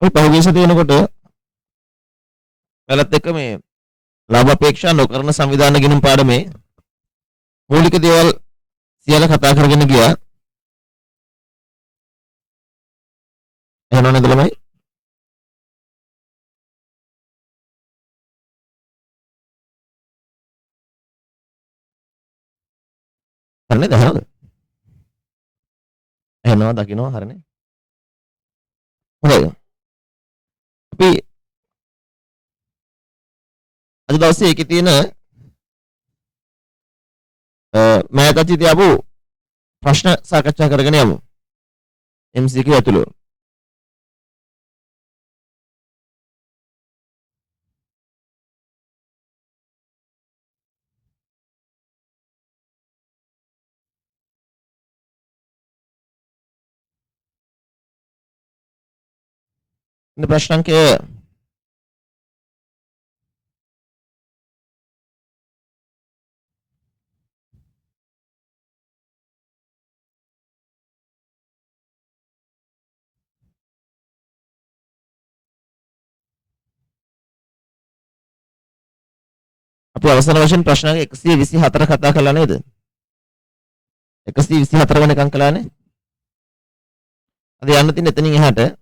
ඔය පහුගිය සතියේ වෙනකොට පැලත් එක්ක මේ ලාභ අපේක්ෂා නොකරන සංවිධාන ගිණුම් පාඩමේ මූලික දේවල් සියල්ල කතා කරගෙන ගියා. එහෙනම් නේද ළමයි? හරිනේ දහනද? එහෙනම් දකින්නවා හරිනේ. හොඳයි. අපි අද දවසේ ඒකේ තියෙන මෑත අතීතය ආපු ප්‍රශ්න සාකච්ඡා කරගෙන යමු. MCQ ඇතුළේ. ඉතින් ප්‍රශ්න අංකය අපි අවසාන වශයෙන් ප්‍රශ්න අංක 124 කතා කළා නේද? 124 වෙනකන් කළානේ. අද යන්න තියෙන එතනින් එහාට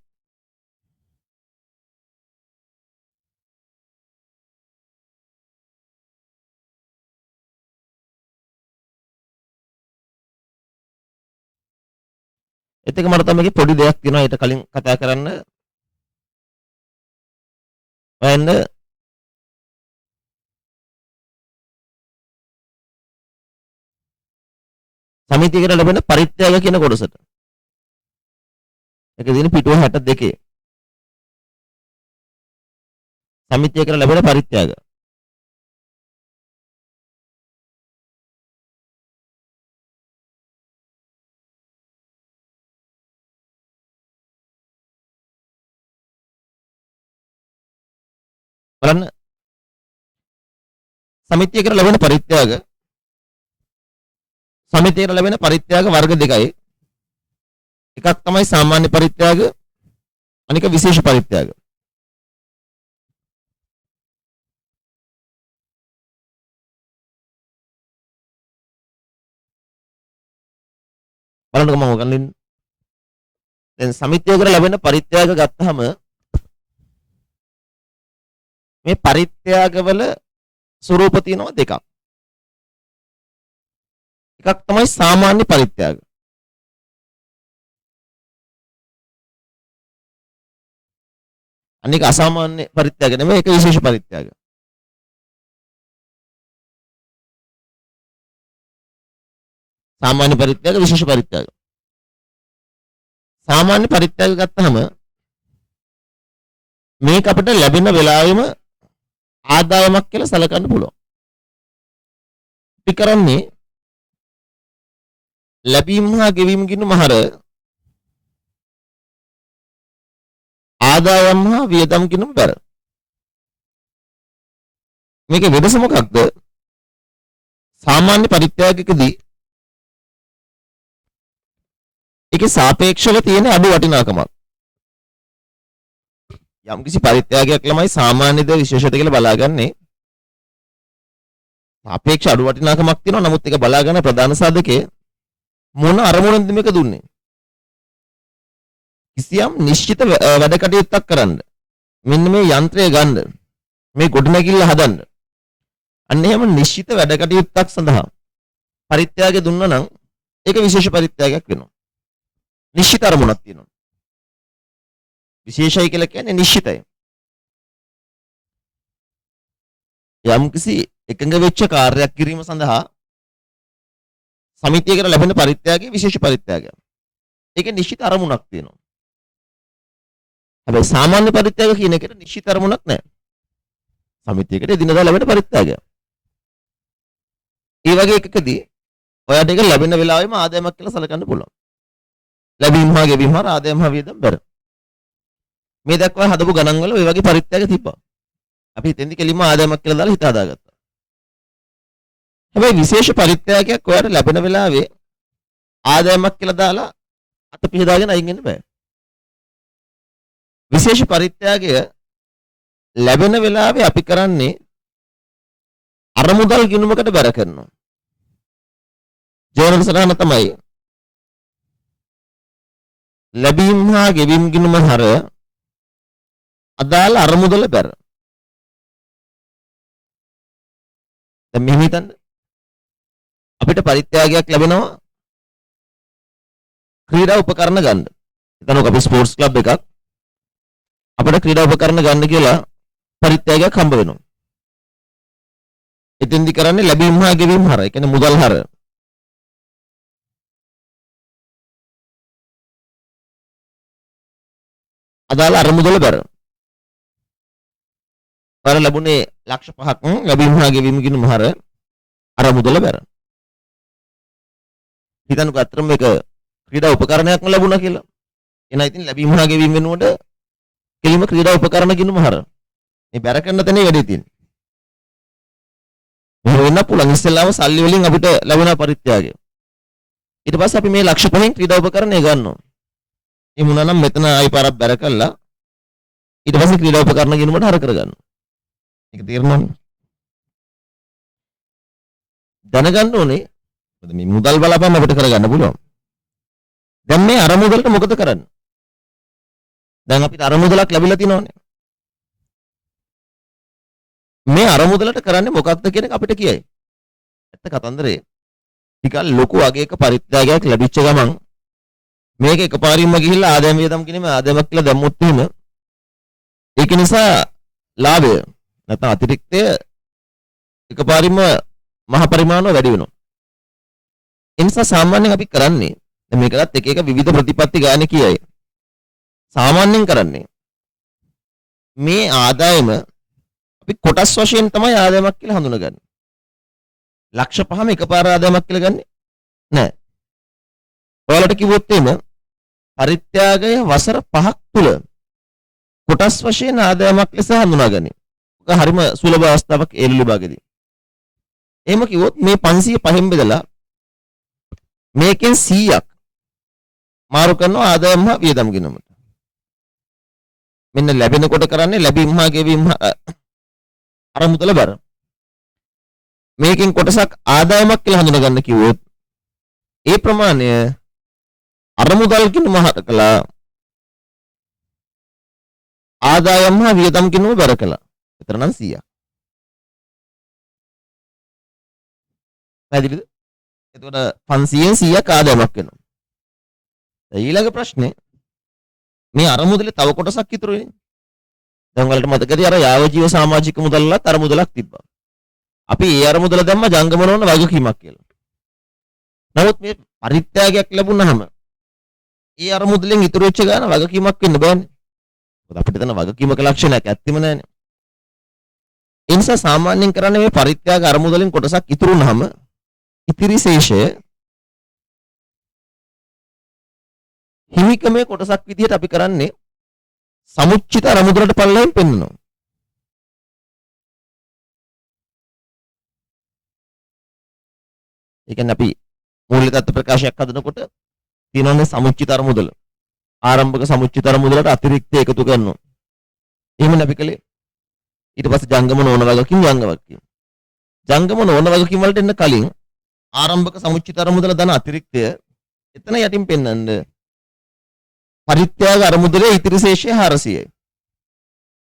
ඒත් එක මට තමයි පොඩි දෙයක් තියෙනවා ඊට කලින් කතා කරන්න. ඔයන්න සමිතියකට ලැබෙන පරිත්‍යාග කියන කොටසට. ඒක දින පිටුව 62. සමිතියකට ලැබෙන පරිත්‍යාග. බලන්න සමිතියකට ලැබෙන පරිත්‍යාග සමිතියකට ලැබෙන පරිත්‍යාග වර්ග දෙකයි. එකක් තමයි සාමාන්‍ය පරිත්‍යාග අනික විශේෂ පරිත්‍යාග. බලන්නකො මම ඔයගොල්ලන් දැන් සමිතියකට ලැබෙන පරිත්‍යාග ගත්තාම මේ පරිත්‍යාගවල ස්වරූප තියෙනවා දෙකක්. එකක් තමයි සාමාන්‍ය පරිත්‍යාග. අනික අසාමාන්‍ය පරිත්‍යාග නෙමෙයි ඒක විශේෂ පරිත්‍යාග. සාමාන්‍ය පරිත්‍යාග විශේෂ පරිත්‍යාග. සාමාන්‍ය පරිත්‍යාග ගත්තාම මේක අපිට ලැබෙන වෙලාවෙම ආදායමක් කියලා සැලකන්න පුළුවන්. අපි කරන්නේ ලැබීම් හා ගෙවීම් ගිණුම හර ආදායම් හා වියදම් ගිණුම බැර. මේක වෙනස මොකක්ද? සාමාන්‍ය පරිත්‍යාගයකදී ඒකේ සාපේක්ෂව තියෙන අඩු වටිනාකමක්. යම්කිසි පරිත්‍යාගයක් ළමයි සාමාන්‍යද විශේෂද කියලා බලාගන්නේ සාපේක්ෂ අඩු වටිනාකමක් තියෙනවා. නමුත් ඒක බලාගන්න ප්‍රධාන සාධකයේ මොන අරමුණෙන්ද මේක දුන්නේ? කිසියම් නිශ්චිත වැඩ කටයුත්තක් කරන්න. මෙන්න මේ යන්ත්‍රය ගන්න. මේ ගොඩනැගිල්ල හදන්න. අන්න එහෙම නිශ්චිත වැඩ කටයුත්තක් සඳහා පරිත්‍යාගය දුන්නා නම් ඒක විශේෂ පරිත්‍යාගයක් වෙනවා. නිශ්චිත අරමුණක් තියෙනවා. විශේෂයි කියලා කියන්නේ නිශ්චිතයි. යම්කිසි එකඟ වෙච්ච කාර්යයක් කිරීම සඳහා සමිතියකට ලැබෙන පරිත්‍යාගය විශේෂ පරිත්‍යාගයක්. ඒකේ නිශ්චිත අරමුණක් තියෙනවා. හැබැයි සාමාන්‍ය පරිත්‍යාග කියන එකට නිශ්චිත අරමුණක් නැහැ. සමිතියකට එදිනදා ලැබෙන පරිත්‍යාගයක්. ඒ වගේ එකකදී ඔයාලට ඒක ලැබෙන වෙලාවෙම ආදායමක් කියලා සැලකන්න පුළුවන්. ලැබීම් හා ගෙවීම් හා ආදායම් හා වියදම් බැර. මේ දක්වා හදපු ගණන් වල ඔය වගේ පරිත්‍යාග තිබ්බා. අපි හිතෙන්දි කෙලින්ම ආදායමක් කියලා දාලා හිත හදාගත්තා. හැබැයි විශේෂ පරිත්‍යාගයක් ඔයාලට ලැබෙන වෙලාවේ ආදායමක් කියලා දාලා අත පිහදාගෙන අයින් වෙන්න බෑ. විශේෂ පරිත්‍යාගය ලැබෙන වෙලාවේ අපි කරන්නේ අරමුදල් ගිණුමකට බැර කරනවා. ජීවන සරහන තමයි ලැබීම් හා ගෙවීම් ගිණුම හර අදාළ අරමුදල බැර. දැන් මෙහෙම හිතන්න. අපිට පරිත්‍යාගයක් ලැබෙනවා ක්‍රීඩා උපකරණ ගන්න. හිතන්නකෝ අපි ස්පෝර්ට්ස් ක්ලබ් එකක් අපිට ක්‍රීඩා උපකරණ ගන්න කියලා පරිත්‍යාගයක් හම්බ වෙනවා. එතෙන්දි කරන්නේ ලැබීම් හා ගෙවීම් හර. ඒ කියන්නේ මුදල් හර. අදාළ අරමුදල බැර. අර ලැබුණේ ලක්ෂ 5ක් ලැබීම් හා ගෙවීම් ගිණුම හර අරමුදල බැර. හිතන්නකෝ අතරම මේක ක්‍රීඩා උපකරණයක්ම ලැබුණා කියලා. එහෙනම් ඉතින් ලැබීම් හා ගෙවීම් වෙනුවට කෙලිම ක්‍රීඩා උපකරණ ගිණුම හර. මේ බැර කරන තැනේ වැඩි තියෙන්නේ. මෙහෙම වෙන්න පුළුවන්. ඉස්සෙල්ලාම සල්ලි වලින් අපිට ලැබෙන පරිත්‍යාගය. ඊට පස්සේ අපි මේ ලක්ෂ 5න් ක්‍රීඩා උපකරණය ගන්නවා. ඒ මොනවා නම් මෙතන ආයි පාරක් බැර කළා. ඊට පස්සේ ක්‍රීඩා උපකරණ ගිණුමට හර කරගන්නවා. ඒක තේරුණානේ. දැනගන්න ඕනේ මේ මුදල් බලපෑම අපිට කරගන්න පුළුවන්. දැන් මේ අරමුදලට මොකද කරන්නේ? දැන් අපිට අරමුදලක් ලැබිලා තිනවනේ. මේ අරමුදලට කරන්නේ මොකක්ද කියන එක අපිට කියයි. ඇත්ත කතන්දරේ ටිකක් ලොකු අගයක පරිත්‍යාගයක් ලැබිච්ච ගමන් මේක එකපාරින්ම ගිහිල්ලා ආදායම් වියදම් කිරීම ආදායමක් කියලා දැම්මොත් එහෙම ඒක නිසා ලාභය නැත්නම් අතිරික්තය එකපාරින්ම මහ පරිමාණව වැඩි වෙනවා. ඒ නිසා සාමාන්‍යයෙන් අපි කරන්නේ මේකලත් එක එක විවිධ ප්‍රතිපත්ති ගන්න කියයි. සාමාන්‍යයෙන් කරන්නේ මේ ආදායම අපි කොටස් වශයෙන් තමයි ආදායමක් කියලා හඳුනගන්නේ. ලක්ෂ 5ම එකපාර ආදායමක් කියලා ගන්නෙ නෑ. ඔයාලට කිව්වොත් එහෙම පරිත්‍යාගය වසර 5ක් තුල කොටස් වශයෙන් ආදායමක් ලෙස හඳුනාගන්නේ. ඒක හරිම සුලභ අවස්ථාවක් ඒ විභාගෙදී. එහෙම කිව්වොත් මේ 505න් බෙදලා මේකෙන් 100ක් මාරු කරනවා ආදායම හා වියදම් ගිණුමට. මෙන්න ලැබෙනකොට කරන්නේ ලැබීම් හා ගෙවීම් අරමුදල බර. මේකෙන් කොටසක් ආදායමක් කියලා හඳුනගන්න කිව්වොත් ඒ ප්‍රමාණය අරමුදල් ගිණුම හර කළා ආදායම් හා වියදම් ගිණුම බර කළා. එතන නම් 100ක්. පැහැදිලිද? එතකොට 500න් 100ක් ආදායමක් වෙනවා. ඊළඟ ප්‍රශ්නේ මේ අරමුදලේ තව කොටසක් ඉතුරු වෙන්නේ. දැන් වලට මතකද අර යාවජීව සමාජික මුදල්ලත් අරමුදලක් තිබ්බා. අපි ඒ අරමුදල දැම්ම ජංගම නොවන වගකීමක් කියලා. නමුත් මේ පරිත්‍යාගයක් ලැබුණාම ඒ අරමුදලෙන් ඉතුරු වෙච්ච ගාන වගකීමක් වෙන්න බෑනේ. මොකද අපිට තන වගකීමක ලක්ෂණයක් ඇත්තෙම නැහැනේ. ඒ නිසා සාමාන්‍යයෙන් කරන්නේ මේ පරිත්‍යාග අරමුදලෙන් කොටසක් ඉතුරු වුනහම ඉතිරි ශේෂය හිමිකමේ කොටසක් විදිහට අපි කරන්නේ සමුච්චිත අරමුදලට පල්ලෙන් පෙන්නනවා. ඒ කියන්නේ අපි මූල්‍ය තත්ත්ව ප්‍රකාශයක් හදනකොට තියෙනවනේ සමුච්චිත අරමුදල. ආරම්භක සමුච්චිත අරමුදලට අතිරික්ත එකතු කරනවා. එහෙමනේ අපි කලේ. ඊට පස්සේ ජංගම නොවන වගකීම් වංගවකීම්. ජංගම නොවන වගකීම් වලට එන්න කලින් ආරම්භක සමුච්චිත අරමුදල දන අතිරික්තය එතන යටින් පෙන්වන්න පරිත්‍යාග අරමුදලේ ඉතිරි ශේෂය 400යි.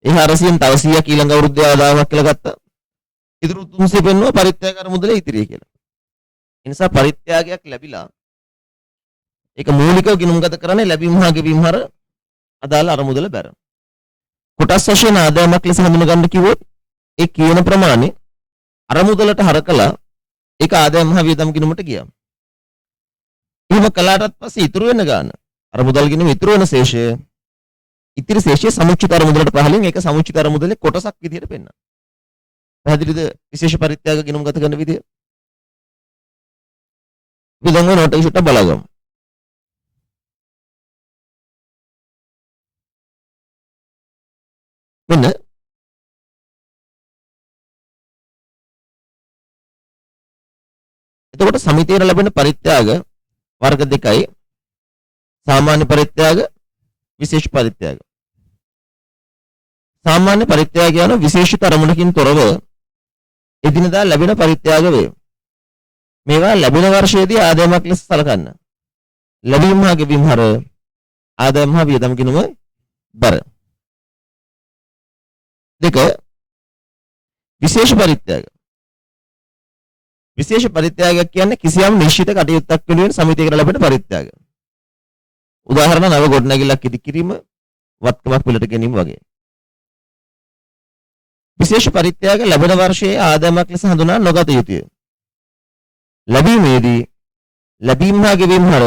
ඒ 400න් තව 100ක් ඊළඟ අවුරුද්දේ ආදායමක් කියලා ගත්තා. ඉතුරු 300 පෙන්නුවා පරිත්‍යාග අරමුදලේ ඉතිරිය කියලා. ඒ නිසා පරිත්‍යාගයක් ලැබිලා ඒක මූලිකව ගිණුම්ගත කරන්නේ ලැබීම් හා ගෙවීම් හර අදාළ අරමුදල බැර. කොටස් වශයෙන් ආදායමක් ලෙස හඳුන ගන්න කිව්වොත් ඒ කියන ප්‍රමාණය අරමුදලට හරකලා ඒක ආදායම් හා වියදම් ගිණුමට ගියා. එහෙම කළාටත් පස්සේ ඉතුරු වෙන ගාන අරමුදල් ගිණුම ඉතුරු වෙන ශේෂය ඉතිරි ශේෂය සමුච්චිත අරමුදලට පහලින් ඒක සමුච්චිත අරමුදලේ කොටසක් විදිහට පෙන්නනවා. පැහැදිලිද විශේෂ පරිත්‍යාග ගිණුම් ගත කරන විදිය? අපි දැන් ඔය නෝට් එක ෂුට්ටක් බලගමු. මෙන්න එතකොට සමිතියට ලැබෙන පරිත්‍යාග වර්ග දෙකයි. සාමාන්‍ය පරිත්‍යාග විශේෂ පරිත්‍යාග. සාමාන්‍ය පරිත්‍යාගය යන විශේෂිත අරමුණකින් තොරව එදිනදා ලැබෙන පරිත්‍යාග වේ. මේවා ලැබෙන වර්ෂයේදී ආදායමක් ලෙස සලකන්න. ලැබීම හා ගෙවීම හර ආදායම හා වියදම් ගිණුම බර. දෙක විශේෂ පරිත්‍යාග. විශේෂ පරිත්‍යාගයක් කියන්නේ කිසියම් නිශ්චිත කටයුත්තක් වෙනුවෙන් සමිතියකට ලැබෙන පරිත්‍යාග. උදාහරණ නව ගොඩනැගිල්ලක් ඉදි කිරීම, වත්කමක් පිළිට ගැනීම වගේ. විශේෂ පරිත්‍යාග ලැබෙන වර්ෂයේ ආදායමක් ලෙස හඳුනා නොගත යුතුය. ලැබීමේදී ලැබීම හා ගෙවීම හර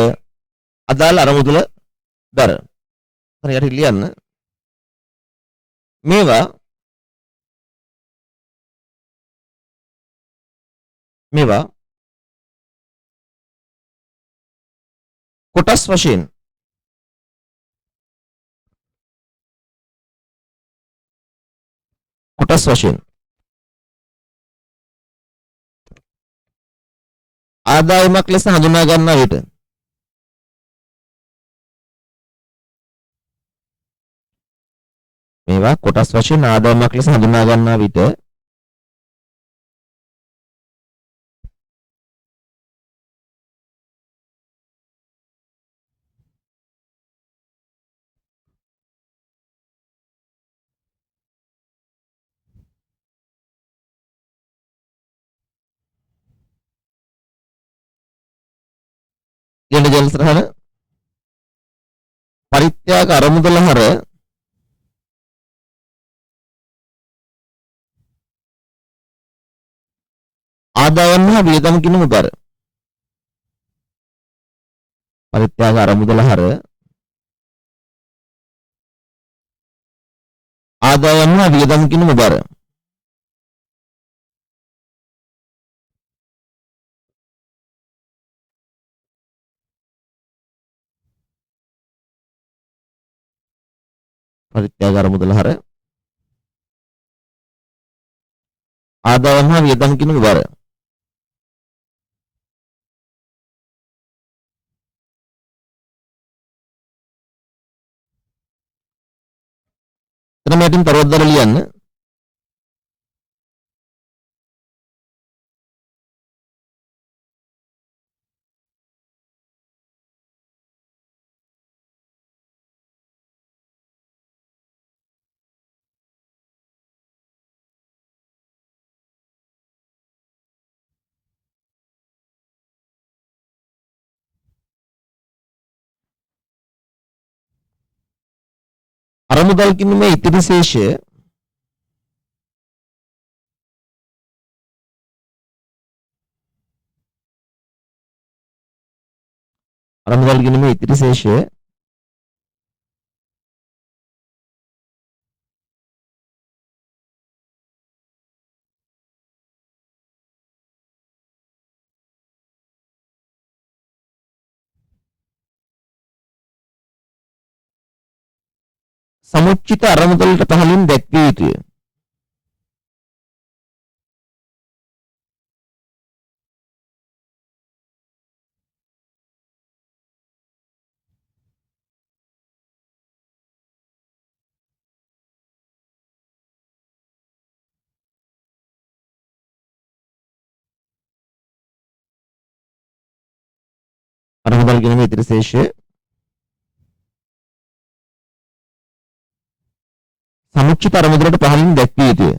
අදාළ අරමුදල දර. හරියට ලියන්න. මේවා කොටස් වශයෙන් ආදායමක් ලෙස හඳුනා ගන්නා විට ලියන ජල සරහන පරිත්‍යාග අරමුදල හර ආදායම් හා වියදම් ගිණුම බර. පරිත්‍යාග අරමුදල හර ආදායම් හා වියදම් ගිණුම බර. පරිත්‍යාග අරමුදල හර ආදායම් හා වියදම් ගිණුම බර. එතන මේටින් පරවද්දල ලියන්න. අරමුදල් ගිණුමේ ඉතිරි ශේෂය සමුච්චිත අරමුදලට පහළින් දැක්විය යුතුය. අරමුදල් ගිණුමේ ඉතිරි ශේෂය සමුච්චිත අරමුදලට පහළින් දැක්විය යුතුය.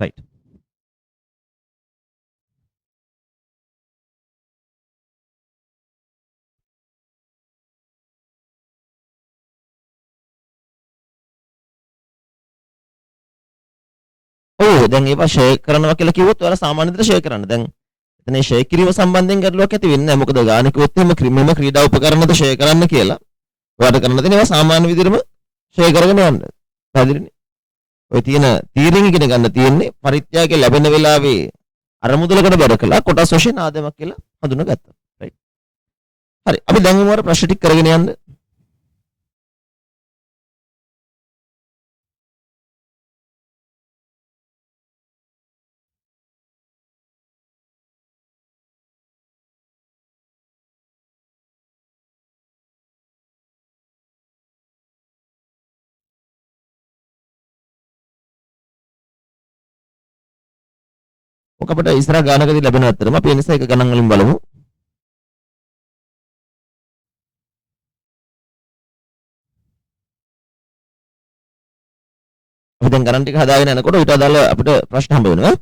right. ඔව් දැන් ඒවා ෂෙයා කරනවා කියලා කිව්වොත් ඔයාලා සාමාන්‍ය විදිහට ෂෙයා කරන්න. දැන් එතන ෂෙයා කිරීම සම්බන්ධයෙන් ගැටලුවක් ඇති වෙන්නේ නැහැ. මොකද ගාන කිව්වොත් එහෙම මෙම ක්‍රීඩා උපකරණද ෂෙයා කරන්න කියලා. ඔයාලට කරන්න තියෙන ඒවා සාමාන්‍ය විදිහටම ෂෙයා කරගෙන යන්න. පැහැදිලිනේ? ඔය තියෙන තීරණ ඉගෙන ගන්න තියෙන්නේ පරිත්‍යාගය ලැබෙන වෙලාවේ අරමුදලකට බර කළා කොටස් වශයෙන් ආදමක් කියලා හඳුනාගත්තා. රයිට්. හරි. අපි දැන් උමර ප්‍රශ්න ටික කරගෙන යන්න. ඔක අපිට ඉස්සරහ ගානකදී ලැබෙන අතරම අපි ඒ නිසා එක ගණන් වලින් බලමු. අපි දැන් ගණන් ටික හදාගෙන යනකොට ඊට අදාළ අපිට ප්‍රශ්න හම්බ වෙනවා.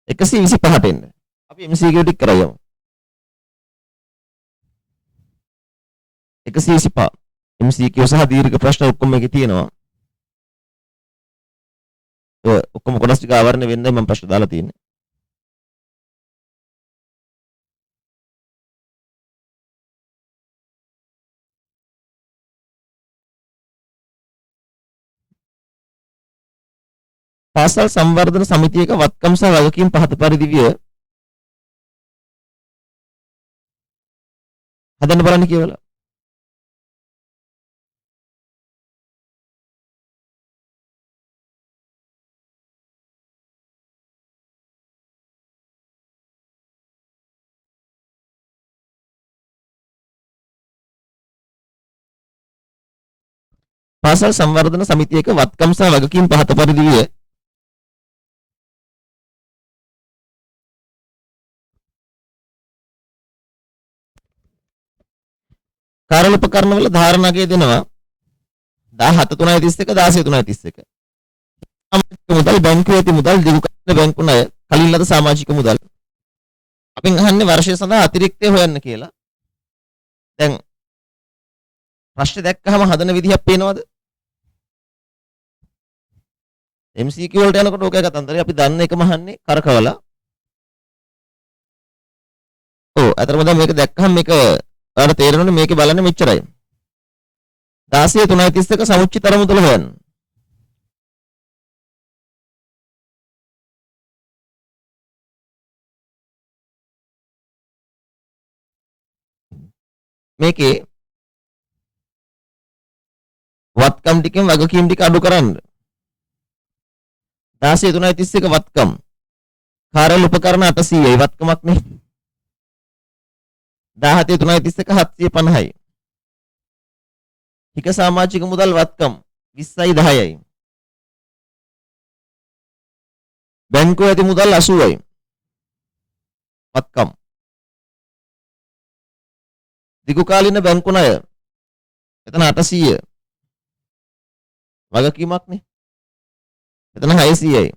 125ට එන්න. අපි MCQ ටික කරගමු. 125 MCQ සහ දීර්ඝ ප්‍රශ්න ඔක්කොම එකේ තියෙනවා. ඔය ඔක්කොම කොටස් ටික ආවරණය වෙන්නයි මම ප්‍රශ්න දාලා තියෙන්නේ. පාසල් සංවර්ධන සමිතියක වත්කම් සහ වගකීම් පහත පරිදි විය හදන්න බලන්න කියලා. පාසල් සංවර්ධන සමිතියක වත්කම් සහ වගකීම් පහත පරිදි විය කාර්ය උපකරණවල ධාරණකයේ දෙනවා 17.331 16.331 සමාජික මුදල් බැංකුවේ ඇති මුදල් දිගු කරන බැංකු ණය කලින් ලද සමාජික මුදල් අපෙන් අහන්නේ වර්ෂය සඳහා අතිරික්තය හොයන්න කියලා. දැන් ප්‍රශ්නේ දැක්කහම හදන විදිහක් පේනවද? MCQ වලට යනකොට ඕකයි කතන්දරේ. අපි දන්න එකම අහන්නේ කරකවලා. ඔව් අතරම දැන් මේක දැක්කහම මේක ඔයාලට තේරෙනවනේ මේකේ බලන්නේ මෙච්චරයි. 16.331 සමුච්චිත අරමුදල හොයන්න. මේකේ වත්කම් ටිකෙන් වගකීම් ටික අඩු කරන්න. 16.331 වත්කම්. කාර්යාල උපකරණ 800යි වත්කමක් නේ. 17.331 750යි. හික සමාජික මුදල් වත්කම් 20යි 10යි. බැංකුවේ ඇති මුදල් 80යි. වත්කම්. දිගු කාලින බැංකු ණය එතන 800. වගකීමක් නේ. එතන 600යි.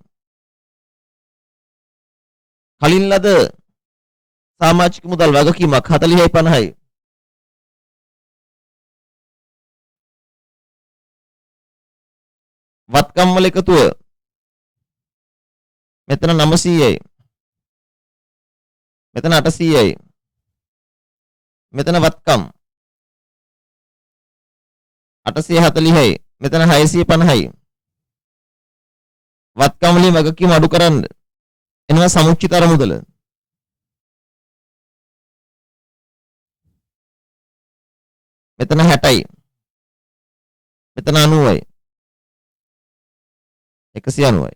කලින් ලද සමාජික මුදල් වගකීමක් 40යි 50යි. වත්කම් වල එකතුව මෙතන 900යි. මෙතන 800යි. මෙතන වත්කම් 840යි. මෙතන 650යි. වත්කම් වලින් වගකීම අඩු කරන්න එනවා සමුච්චිත අරමුදල. මෙතන 60යි. මෙතන 90යි. 190යි.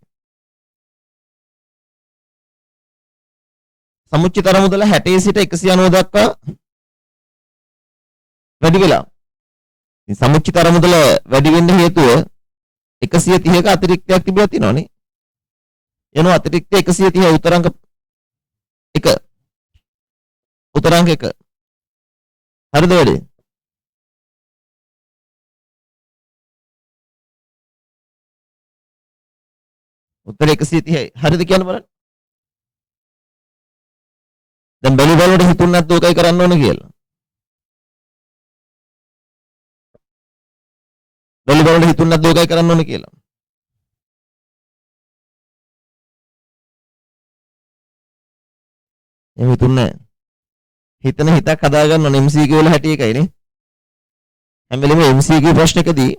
සමුච්චිත අරමුදල 60 සිට 190 දක්වා වැඩි වෙලා. ඉතින් සමුච්චිත අරමුදල වැඩි වෙන්න හේතුව 130ක අතිරික්තයක් තිබිලා තියෙනවනේ. එනවා අතිරික්ත 130 උතරංග 1. උතරංග 1. හරිද වැඩේ? උත්තර 130යි. හරිද කියන්න බලන්න. දැන් බැලු බලවට හිතුන්නේ නැත්නම් ඕකයි කරන්න ඕනේ කියලා. බැලු බලවට හිතුන්නේ නැත්නම් ඕකයි කරන්න ඕනේ කියලා. එහෙම හිතුන්නේ නැහැ. හිතන හිතක් හදාගන්න ඕනේ MCQ වල හැටි එකයි නේ. හැම වෙලෙම MCQ ප්‍රශ්නකදී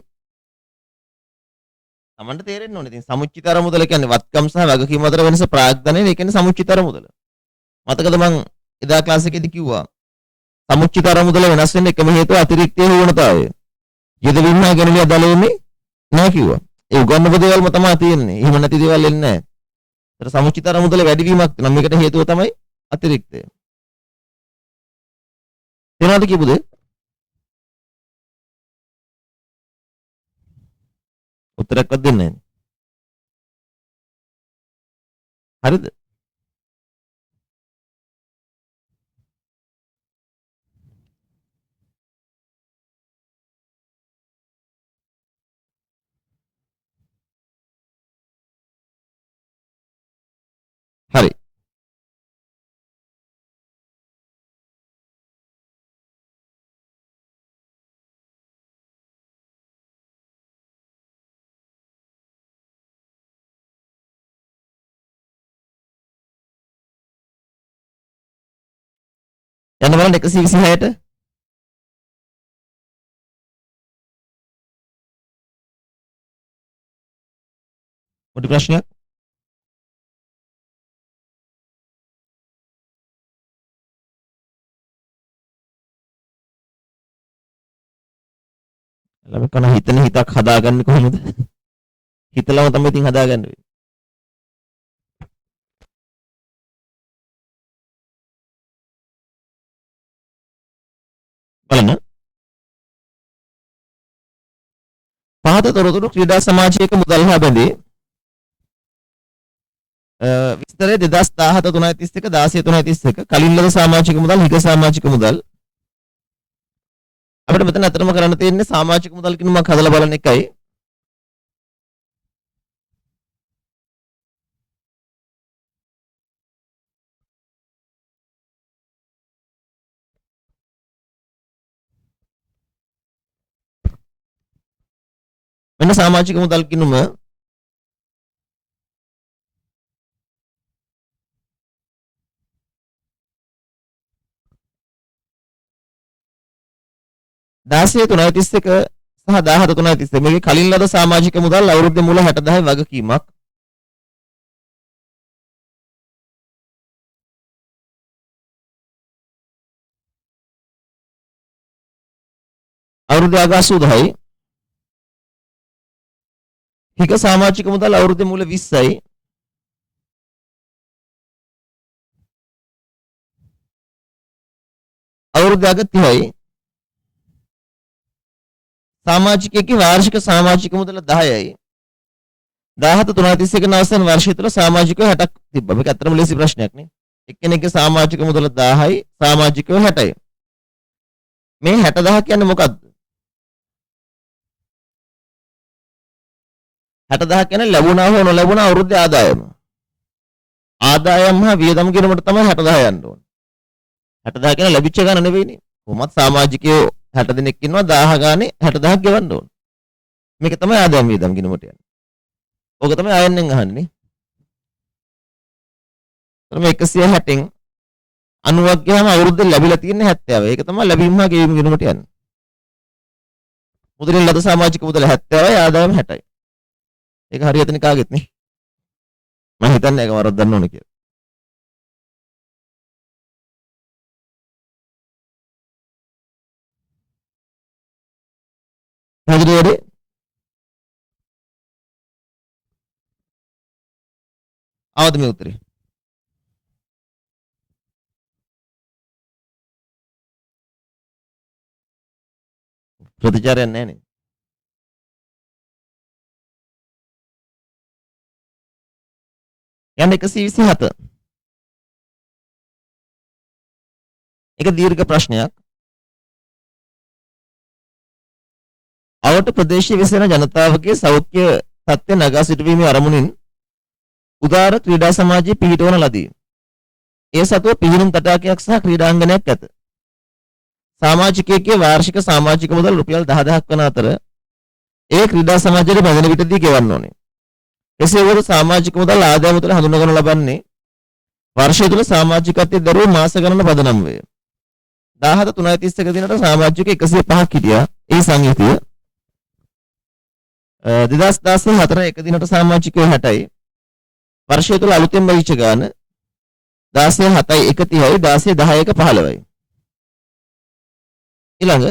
Tamante තේරෙන්න ඕනේ. ඉතින් සමුච්චිත අරමුදල කියන්නේ වත්කම් සහ වගකීම් අතර වෙනස ප්‍රාග්ධනය. ඒ කියන්නේ සමුච්චිත අරමුදල. මතකද මං එදා ක්ලාස් එකේදී කිව්වා. සමුච්චිත අරමුදල වෙනස් වෙන්න එකම හේතුව අතිරික්තයේ හුවණතාවය. යෙදවීම හා ගැනීම අදාළ වෙන්නේ නැහැ කිව්වා. ඒ උගන්නපු දේවල්ම තමයි තියෙන්නේ. එහෙම නැති දේවල් එන්නේ නැහැ. ඒතර සමුච්චිත අරමුදල වැඩිවීමක් නම් මේකට හේතුව තමයි අතිරික්තය. තේරෙනවද කියපු දේ? උත්තරයක්වත් දෙන්නේ නැහැ. හරිද? හරි. යන්න බලන්න 126ට. පොඩි ප්‍රශ්නයක්. ළමයි කන හිතන හිතක් හදාගන්නේ කොහොමද? හිතලම තමයි ඉතින් හදාගන්න වෙන්නේ. බලන්න. පහත තොරතුරු ක්‍රීඩා සමාජයක මුදල් හා බැඳේ. විස්තරය 2017 331 16 331 කලින් ලද සමාජික මුදල් හිග සමාජික මුදල්. අපිට මෙතන අතරම කරන්න තියෙන්නේ සමාජික මුදල් කිනුමක් හදලා බලන එකයි. මෙන්න සමාජික මුදල් කිනුම දාසය 331 සහ 17 331 මේකේ කලින් ලද සමාජික මුදල් අවුරුද්දේ මුල 60,000 වගකීමක්. අවුරුද්දේ අග 80,000යි. හිග සමාජික මුදල් අවුරුද්දේ මුල 20යි. අවුරුද්දේ අග 30යි. සමාජිකයෙක්ගේ වාර්ෂික සමාජික මුදල 10යි. 17 331 අවසන් වර්ෂය තුළ සමාජිකයෝ 60ක් තිබ්බා. මේක ඇත්තටම ලේසි ප්‍රශ්නයක් නේ. එක්කෙනෙක්ගේ සමාජික මුදල 10යි, සමාජිකයෝ 60යි. මේ 60,000 කියන්නේ මොකක්ද? 60,000 කියන්නේ ලැබුණා හෝ නොලැබුණා අවුරුද්දේ ආදායම. ආදායම හා වියදම් කිරීමට තමයි 60,000 යන්න ඕනේ. 60,000 කියන්නේ ලැබිච්ච ගාන නෙවෙයිනේ. කොහොමත් සමාජිකයෝ 60 දෙනෙක් ඉන්නවා 1000 ගානේ 60,000ක් ගෙවන්න ඕන. මේක තමයි ආදායම් වියදම් ගිණුමට යන්නේ. ඕක තමයි ආයෙන්ෙන් අහන්නේ. එතන 160න් 90ක් ගියාම අවුරුද්දේ ලැබිලා තියෙන්නේ 70. ඒක තමයි ලැබීම හා ගෙවීම ගිණුමට යන්නේ. මුදලින් ලද සමාජික මුදල 70යි ආදායම 60යි. ඒක හරියට නිකාගෙත් නේ. මම හිතන්නේ ඒක වරද්දන්න ඕනේ කියලා. පැහැදිලිවද? ආවද මේ උත්තරේ? ප්‍රතිචාරයක් නැහැ නේ. යන්න 127. ඒක දීර්ඝ ප්‍රශ්නයක්. අවට ප්‍රදේශයේ වෙසෙන ජනතාවගේ සෞඛ්‍ය තත්ත්වය නගා සිටුවීමේ අරමුණින් උදාර ක්‍රීඩා සමාජයේ පිහිටවන ලදී. ඒ සතුව පිහිනුම් තටාකයක් සහ ක්‍රීඩාංගණයක් ඇත. සමාජිකයෙකුගේ වාර්ෂික සමාජික මුදල් රුපියල් 10,000ක් වන අතර ඒ ක්‍රීඩා සමාජයට බැඳෙන විටදී ගෙවන්න ඕනේ. එසේ වුවද සමාජික මුදල් ආදායම තුළ හඳුනාගනු ලබන්නේ වර්ෂය තුළ සමාජිකත්වයේ දරුවෝ මාස ගණන පදනම් වේ. 17 331 දිනට සමාජික 105ක් හිටියා. ඒ සංයුතිය 2016 4 එක දිනට සාමාජිකයෝ 60යි. වර්ෂය තුල අලුතෙන් බහිච්ච ගාන 16 7යි 130යි 16 10 1 15යි. ඊළඟ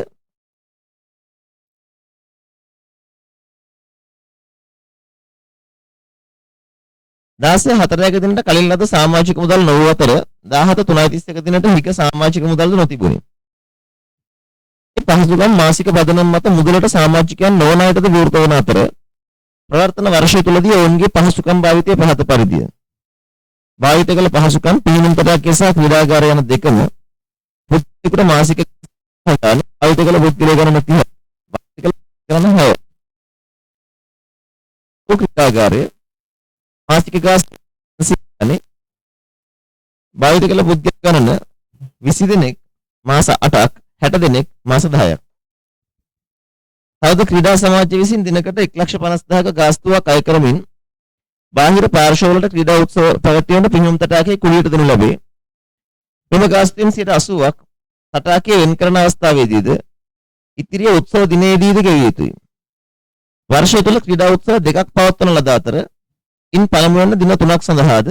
16 4 එක දිනට කලින් ලද සාමාජික මුදල් නොවූ අතර 17 3යි 31 දිනට හික සාමාජික මුදල්ද නොතිබුණි. පහසුකම් මාසික පදනම් මත මුදලට සාමාජිකයන් නොවන අයටද විවෘත වන අතර ප්‍රවර්තන වර්ෂය තුලදී ඔවුන්ගේ පහසුකම් භාවිතය පහත පරිදිය. භාවිත කළ පහසුකම් පිහිනුම් තටාකය සහ ක්‍රීඩාගාරය යන දෙකම පුද්ගලිකට මාසික ගණන භාවිත කළ පුද්ගලයා ගණන 30 භාවිත කළ ගණන 6. ක්‍රීඩාගාරය මාසික ගාස් 80 භාවිත කළ පුද්ගල ගණන 20 දෙනෙක් මාස 8ක් 60 දෙනෙක් මාස 10ක්. තවද ක්‍රීඩා සමාජය විසින් දිනකට 1,50,000ක ගාස්තුවක් අය කරමින් බාහිර පාර්ශවවලට ක්‍රීඩා උත්සව පැවැත්වීමට පිහිනුම් තටාකයේ කුලියට දෙනු ලැබේ. මෙම ගාස්තුවෙන් 80%ක් තටාකයේ වෙන් කරන අවස්ථාවේදීද ඉතිරිය උත්සව දිනේදීද ගෙවිය යුතුයි. වර්ෂය තුල ක්‍රීඩා උත්සව දෙකක් පවත්වන ලද අතර ඉන් පළමුවන දින 3ක් සඳහාද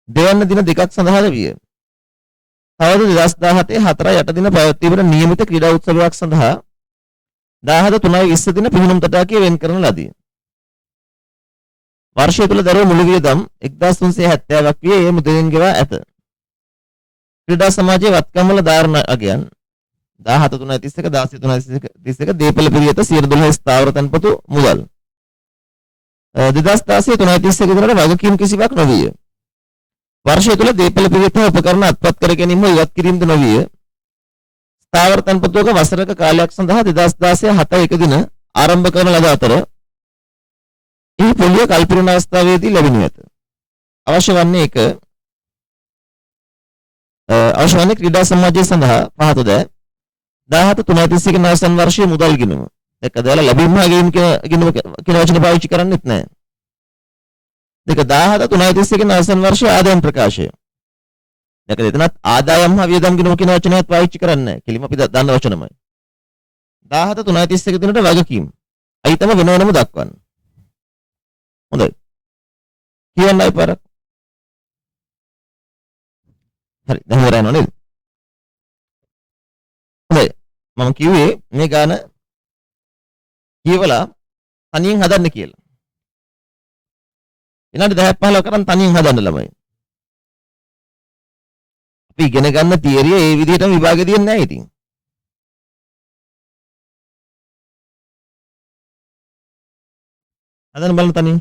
දෙවන දින 2ක් සඳහාද විය. තවද 2017 4 දින පැවැත්වීමට නියමිත ක්‍රීඩා උත්සවයක් සඳහා 17 3 20 දින පිහිනුම් තටාකයේ වෙන් කරන ලදී. වර්ෂය තුල දරුවෝ මුළු වියදම් 1370ක් විය ඒ මුදලින් ගෙවා ඇත. ක්‍රීඩා සමාජයේ වත්කම් වල ධාරණ අගයන් 17 3 31 16 3 31 දීපල පිරියත 112 ස්ථාවර තන්පතු මුදල් 2016 3 31 දිනට වගකීම් කිසිවක් නොවිය. වර්ෂය තුල දීපල පිරියත උපකරණ අත්පත් කර ගැනීම ඉවත් කිරීමද නොවිය. ස්ථාවර තන්පතුක වසරක කාලයක් සඳහා 2016 7 1 දින ආරම්භ කරන ලද අතර ඒ පොලිය කල්පිරණ අවස්ථාවේදී ලැබෙනු ඇත. අවශ්‍ය වන්නේ ක්‍රීඩා සමාජය සඳහා පහත ද 17 3 31 නවසන් වර්ෂයේ මුදල් ගිණුම. දෙක දාලා ලැබීම ගිණුම කියන වචන පාවිච්චි කරන්නේත් නැහැ. දෙක 17 3 31 නවසන් වර්ෂයේ ආදායම් ප්‍රකාශය. දෙක දෙතනත් ආදායම් හා වියදම් ගිණුම කියන වචනයත් පාවිච්චි කරන්නේ නැහැ. කෙලිම අපි දන්න වචනමයි. 17 3 31 දිනට වගකීම්. අයිතම වෙනවනම දක්වන්න. හොඳයි. කියන්නයි පාරක්. හරි දැන් හොරා යනවා නේද? හොඳයි. මම කිව්වේ මේ ගාන කියවලා තනියෙන් හදන්න කියලා. විනාඩි 10ක් 15ක් කරන් තනියෙන් හදන්න ළමයි. අපි ඉගෙන ගන්න තියරිය ඒ විදිහටම විභාගෙ දෙන්නේ නැහැ ඉතින්. හදන්න බලන්න තනියෙන්.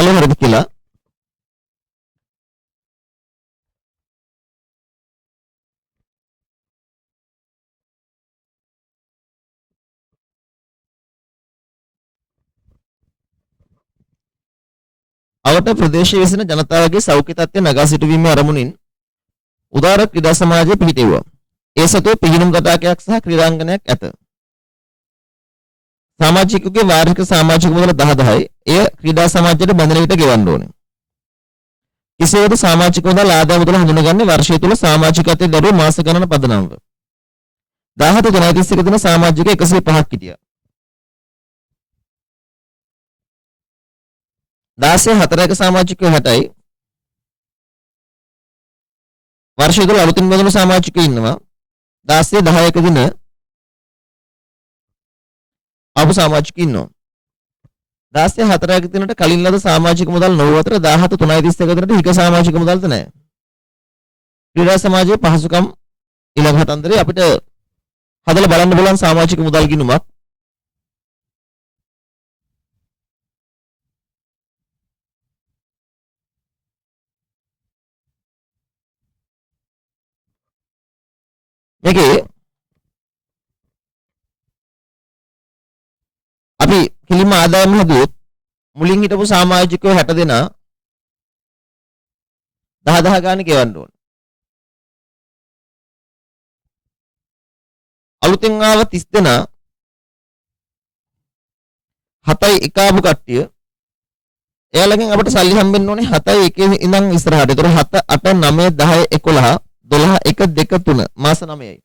කලින් හරිද කියලා. අවට ප්‍රදේශයේ වෙසෙන ජනතාවගේ සෞඛ්‍ය තත්ත්වය නගා සිටුවීමේ අරමුණින් උදාර ක්‍රීඩා සමාජය පිහිටෙව්වා. ඒ සතුව පිහිනුම් තටාකයක් සහ ක්‍රීඩාංගණයක් ඇත. සමාජිකගේ වාර්ෂික සමාජික මුදල 10,000යි. එය ක්‍රීඩා සමාජයට බැඳෙන විට ගෙවන්න ඕනේ. කෙසේද සමාජික මුදල් ආදාය මුදල හඳුනගන්නේ වර්ෂය තුල සමාජිකත්වයේ දරුවෝ මාස ගණන පදනම්ව. 17 ජනවරි 31 දින සමාජික 105ක් හිටියා. 16 සමාජිකයෝ 60යි. වර්ෂය තුල අලුතින් බඳුණු සමාජිකයෝ ඉන්නවා. 16 10ක දින ආපු සමාජිකයෝ ඉන්නවා. 16 4ක දිනට කලින් ලද සමාජික මුදල් නොව අතර 17 3:31 දිනට හික සමාජික මුදල්ද නැහැ. ක්‍රීඩා සමාජයේ පහසුකම් ඊළඟ හතන්දරේ අපිට හදලා බලන්න බලන් සමාජික මුදල් ගිණුමක්. මේකේ අපි කිලිම ආදායම හදුවොත් මුලින් හිටපු සමාජිකයෝ 60 දෙනා 10,000 ගානේ ගෙවන්න ඕන. අලුතෙන් ආව 30 දෙනා 7යි එක ආපු කට්ටිය එයාලගෙන් අපිට සල්ලි හම්බෙන්න ඕනේ 7යි 1 ඉඳන් ඉස්සරහට. ඒතර 7 8 9 10 11 12 1 2 3 මාස 9යි.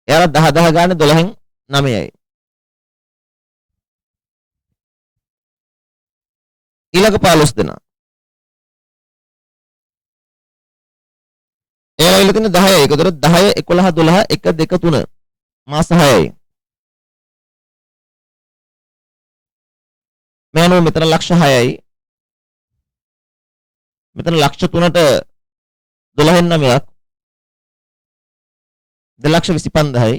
එයාලා 10,000 ගානේ 12න් 9යි. ඊළඟ 15 දෙනා. එයාලා ඉල්ල තියෙන 10යි. ඒකතර 10 11 12 1 2 3 මාස 6යි. මෙයන්ව මෙතන ලක්ෂ 6යි. මෙතන ලක්ෂ 3ට 12න් 9ක් 2,25,000යි.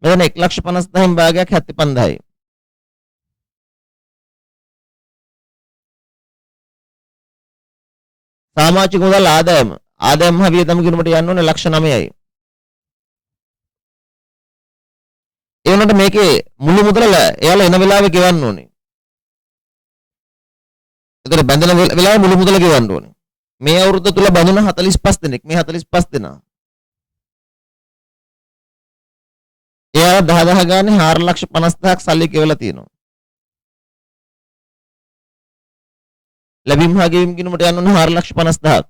මෙතන 1,50,000න් භාගයක් 75,000යි. සමාජික මුදල් ආදායම හා වියදම් ගිණුමට යන්න ඕනේ ලක්ෂ 9යි. ඒ වුණාට මේකේ මුළු මුදල එයාලා එන වෙලාවෙ ගෙවන්න ඕනේ. ඒතර බැඳෙන වෙලාවෙ මුළු මුදල ගෙවන්න ඕනේ. මේ අවුරුද්ද තුල බඳුන 45 දෙනෙක්. මේ 45 දෙනා. එයාලා 10,000 ගානේ 4,50,000ක් සල්ලි ගෙවලා තියෙනවා. ලැබීම් හා ගෙවීම් ගිණුමට යන්න ඕනේ 4,50,000ක්.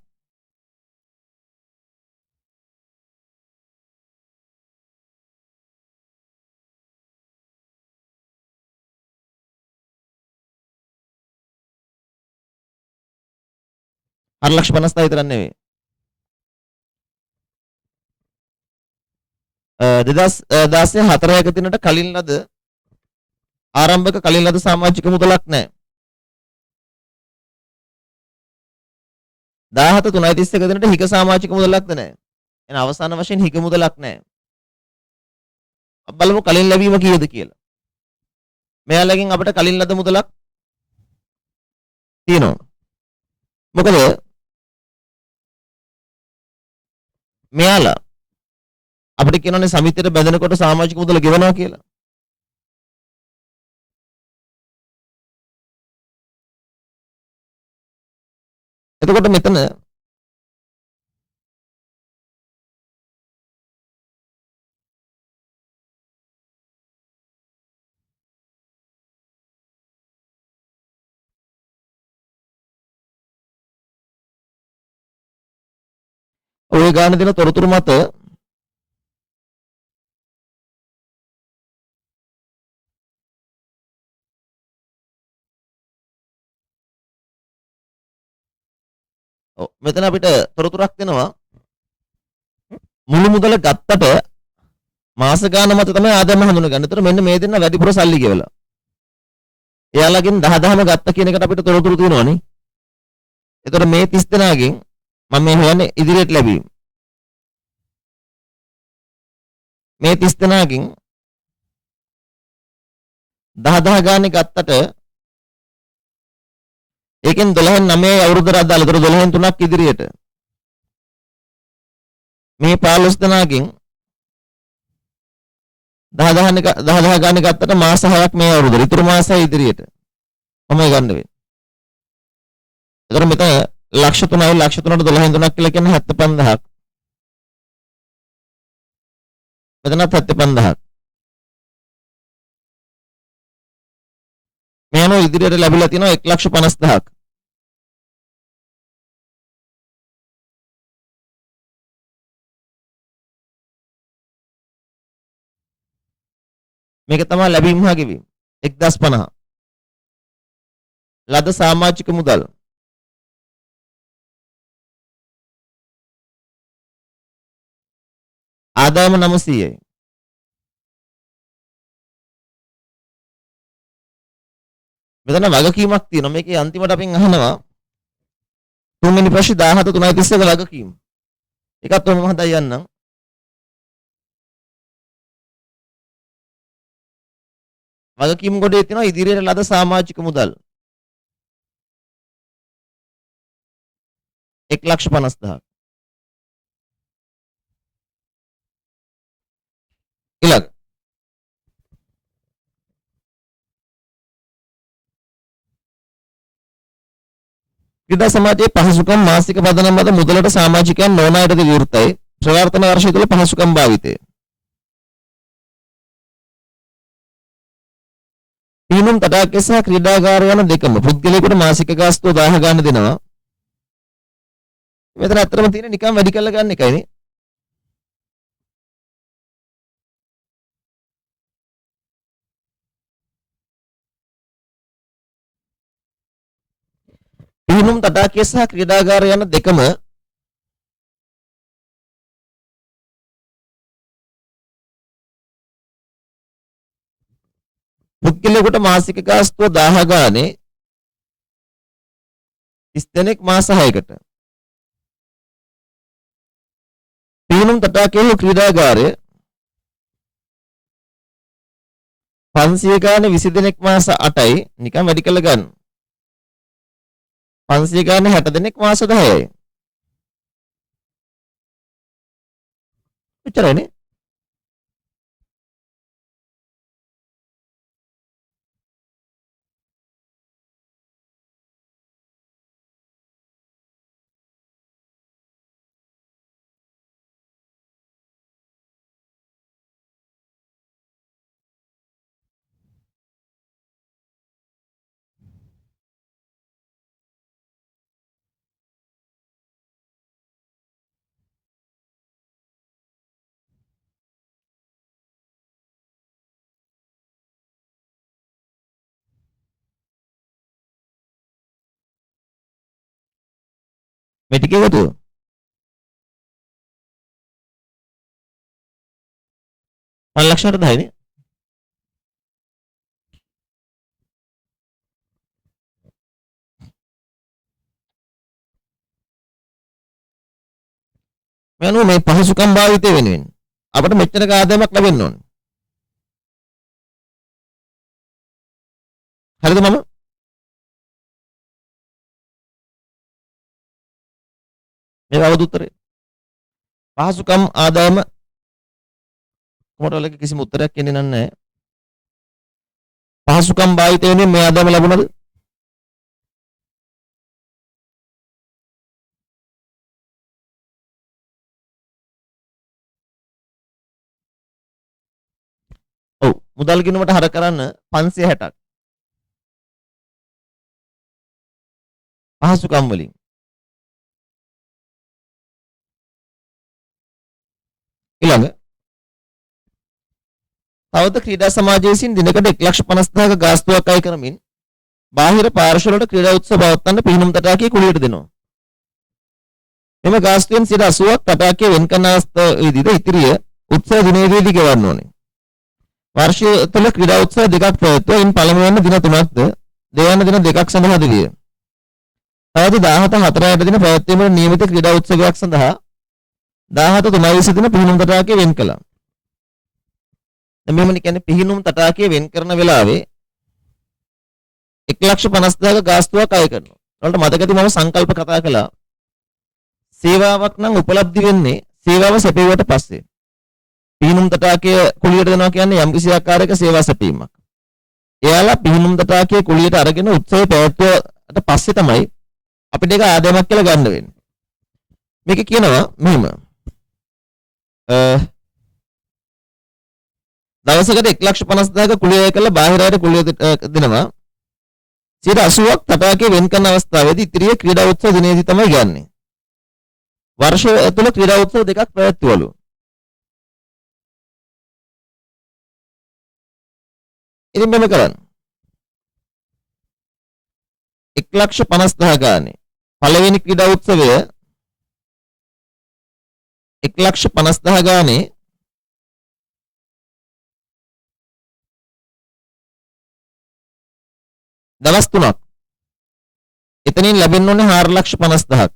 ලක්ෂ 50,000 විතර නෙවෙයි. 2016 4ක දිනට කලින් ලද ආරම්භක කලින් ලද සමාජික මුදලක් නැහැ. 17 3:31 දිනට හික සමාජික මුදලක්ද නැහැ. එහෙනම් අවසාන වශයෙන් හික මුදලක් නැහැ. බලමු කලින් ලැබීම කීයද කියලා. මෙයාලගෙන් අපිට කලින් ලද මුදලක් තියෙනවා. මොකද මෙයාලා අපිට කියනවානේ සමිතියට බැඳෙනකොට සමාජික මුදල ගෙවනවා කියලා. එතකොට මෙතන ඔය ගාන දෙන තොරතුරු මත මෙතන අපිට තොරතුරක් දෙනවා මුළු මුදල ගත්තට මාස ගාන මත තමයි ආදායම හඳුනගන්නේ. ඒතර මෙන්න මේ දෙන්න වැඩිපුර සල්ලි ගෙවලා. එයාලගෙන් 10,000ම ගත්ත කියන එකට අපිට තොරතුරු තියෙනවනේ. ඒතර මේ 30 දෙනාගෙන් මම මේ හොයන්නේ ඉදිරියට ලැබීම. මේ 30 දෙනාගෙන් 10 ගානේ ගත්තට ඒකෙන් 12න් 9යි අවුරුද්ද රද්දාලා. ඒතර 12න් 3ක් ඉදිරියට. මේ 15 දෙනාගෙන් 10 ගානේ ගත්තට මාස 6ක් මේ අවුරුද්දේ. ඊතුරු මාස 6 ඉදිරියට. කොහොමද ගන්න වෙන්නේ? ඒතර මෙතන ලක්ෂ 3යි ලක්ෂ 3ට 12න් 3ක් කියලා කියන්නේ 75000ක්. මෙතනත් 75000ක්. මේ අනුව ඉදිරියට ලැබිලා තියෙනවා 1,50,000ක්. මේක තමයි ලැබීම් හා ගෙවීම්. 1050. ලද සමාජික මුදල් ආදායම 900යි. මෙතන වගකීමක් තියෙනවා. මේකේ අන්තිමට අපෙන් අහනවා තුන්වෙනි ප්‍රශ්නේ 17 3:31 වගකීම. ඒකත් ඔන්න මම හදා යන්නම්. වගකීම් ගොඩේ තියෙනවා ඉදිරියට ලද සමාජික මුදල් 1,50,000ක්. ඊළඟ ක්‍රීඩා සමාජයේ පහසුකම් මාසික පදනම මත මුදලට සමාජිකයන් නොවන අයට විවෘතයි. ප්‍රවර්තන වර්ෂය තුළ පහසුකම් භාවිතය. පීනුම් තටාකය සහ ක්‍රීඩාගාරය යන දෙකම පුද්ගලයෙකුට මාසික ගාස්තුව 1000 ගන්න දෙනවා. මෙතන අත්‍තරම තියෙන නිකන් වැඩි කරලා ගන්න එකයි නේ. පීනුම් තටාකය සහ ක්‍රීඩාගාරය යන දෙකම පුද්ගලයෙකුට මාසික ගාස්තුව 1000 ගානේ 30 දෙනෙක් මාස 6කට. පීනුම් තටාකයේ ක්‍රීඩාගාරය 500 ගානේ 20 දෙනෙක් මාස 8යි. නිකන් වැඩි කරලා ගන්න. 500 ගානේ 60 දෙනෙක් මාස 10යි. එච්චරනේ. මේ ටික එකතු 5,10,000 නේ. මේ අනුව මේ පහසුකම් භාවිතය වෙනුවෙන් අපිට මෙච්චර ආදායමක් ලැබෙන්න ඕනේ. හරිද මම? මේක අවුත් උත්තරේ. පහසුකම් ආදායම කොමඩවලක කිසිම උත්තරයක් එන්නේ නැහැ. පහසුකම් භාවිතය වෙනුවෙන් මේ ආදායම ලැබුණද? ඔව් මුදල් ගිණුමට හර කරන්න 560ක්. පහසුකම් වලින් ඊළඟ තවද ක්‍රීඩා සමාජයේ විසින් දිනකට 1,50,000ක ගාස්තුවක් අය කරමින් බාහිර පාර්ශ්ව වලට ක්‍රීඩා උත්සව පවත්වන්න පිහිනුම් තටාකයේ කුලියට දෙනවා. මෙම ගාස්තුවෙන් 80ක් තටාකයේ වෙන් කරන අවස්ථාවේදීද ඉතිරිය උත්සව දිනයේදී ගෙවන්න ඕනේ. වර්ෂය තුළ ක්‍රීඩා උත්සව දෙකක් පැවැත්වුවා. ඉන් පළමුවන දින 3ක්ද දෙවන දින 2ක් සඳහා දිවිය. තවද 17 4 දින පැවැත්වීමට නියමිත ක්‍රීඩා උත්සවයක් සඳහා 17 3 දින පිහිනුම් තටාකයේ වෙන් කළා. දැන් මෙහෙමනේ කියන්නේ පිහිනුම් තටාකයේ වෙන් කරන වෙලාවේ 1,50,000ක ගාස්තුවක් අය කරනවා. වලට මතකද මම සංකල්ප කතා කළා. සේවාවක් නම් උපලබ්ධි වෙන්නේ සේවාව සැපෙව්වට පස්සේ. පිහිනුම් තටාකය කුලියට දෙනවා කියන්නේ යම්කිසි ආකාරයක සේවා සැපීමක්. එයාලා පිහිනුම් තටාකය කුලියට අරගෙන උත්සවය පැවැත්වුවට පස්සේ තමයි අපිට ඒක ආදායමක් කියලා ගන්න වෙන්නේ. මේක කියනවා මෙහෙම. දවසකට 1,50,000ක කුලිය කළා බාහිර අයට කුලිය දෙනවා. 80ක් තටාකේ වෙන් කරන අවස්ථාවේදී ඉතිරිය ක්‍රීඩා උත්සව දිනේදී තමයි ගන්නේ. වර්ෂය ඇතුළත ක්‍රීඩා උත්සව දෙකක් පැවැත්වුවලු. ඉතින් මෙහෙම කරන්න. 1,50,000 ගානේ පළවෙනි ක්‍රීඩා උත්සවය 1,50,000 ගානේ දවස් 3ක්. එතනින් ලැබෙන්න ඕනේ 4,50,000ක්.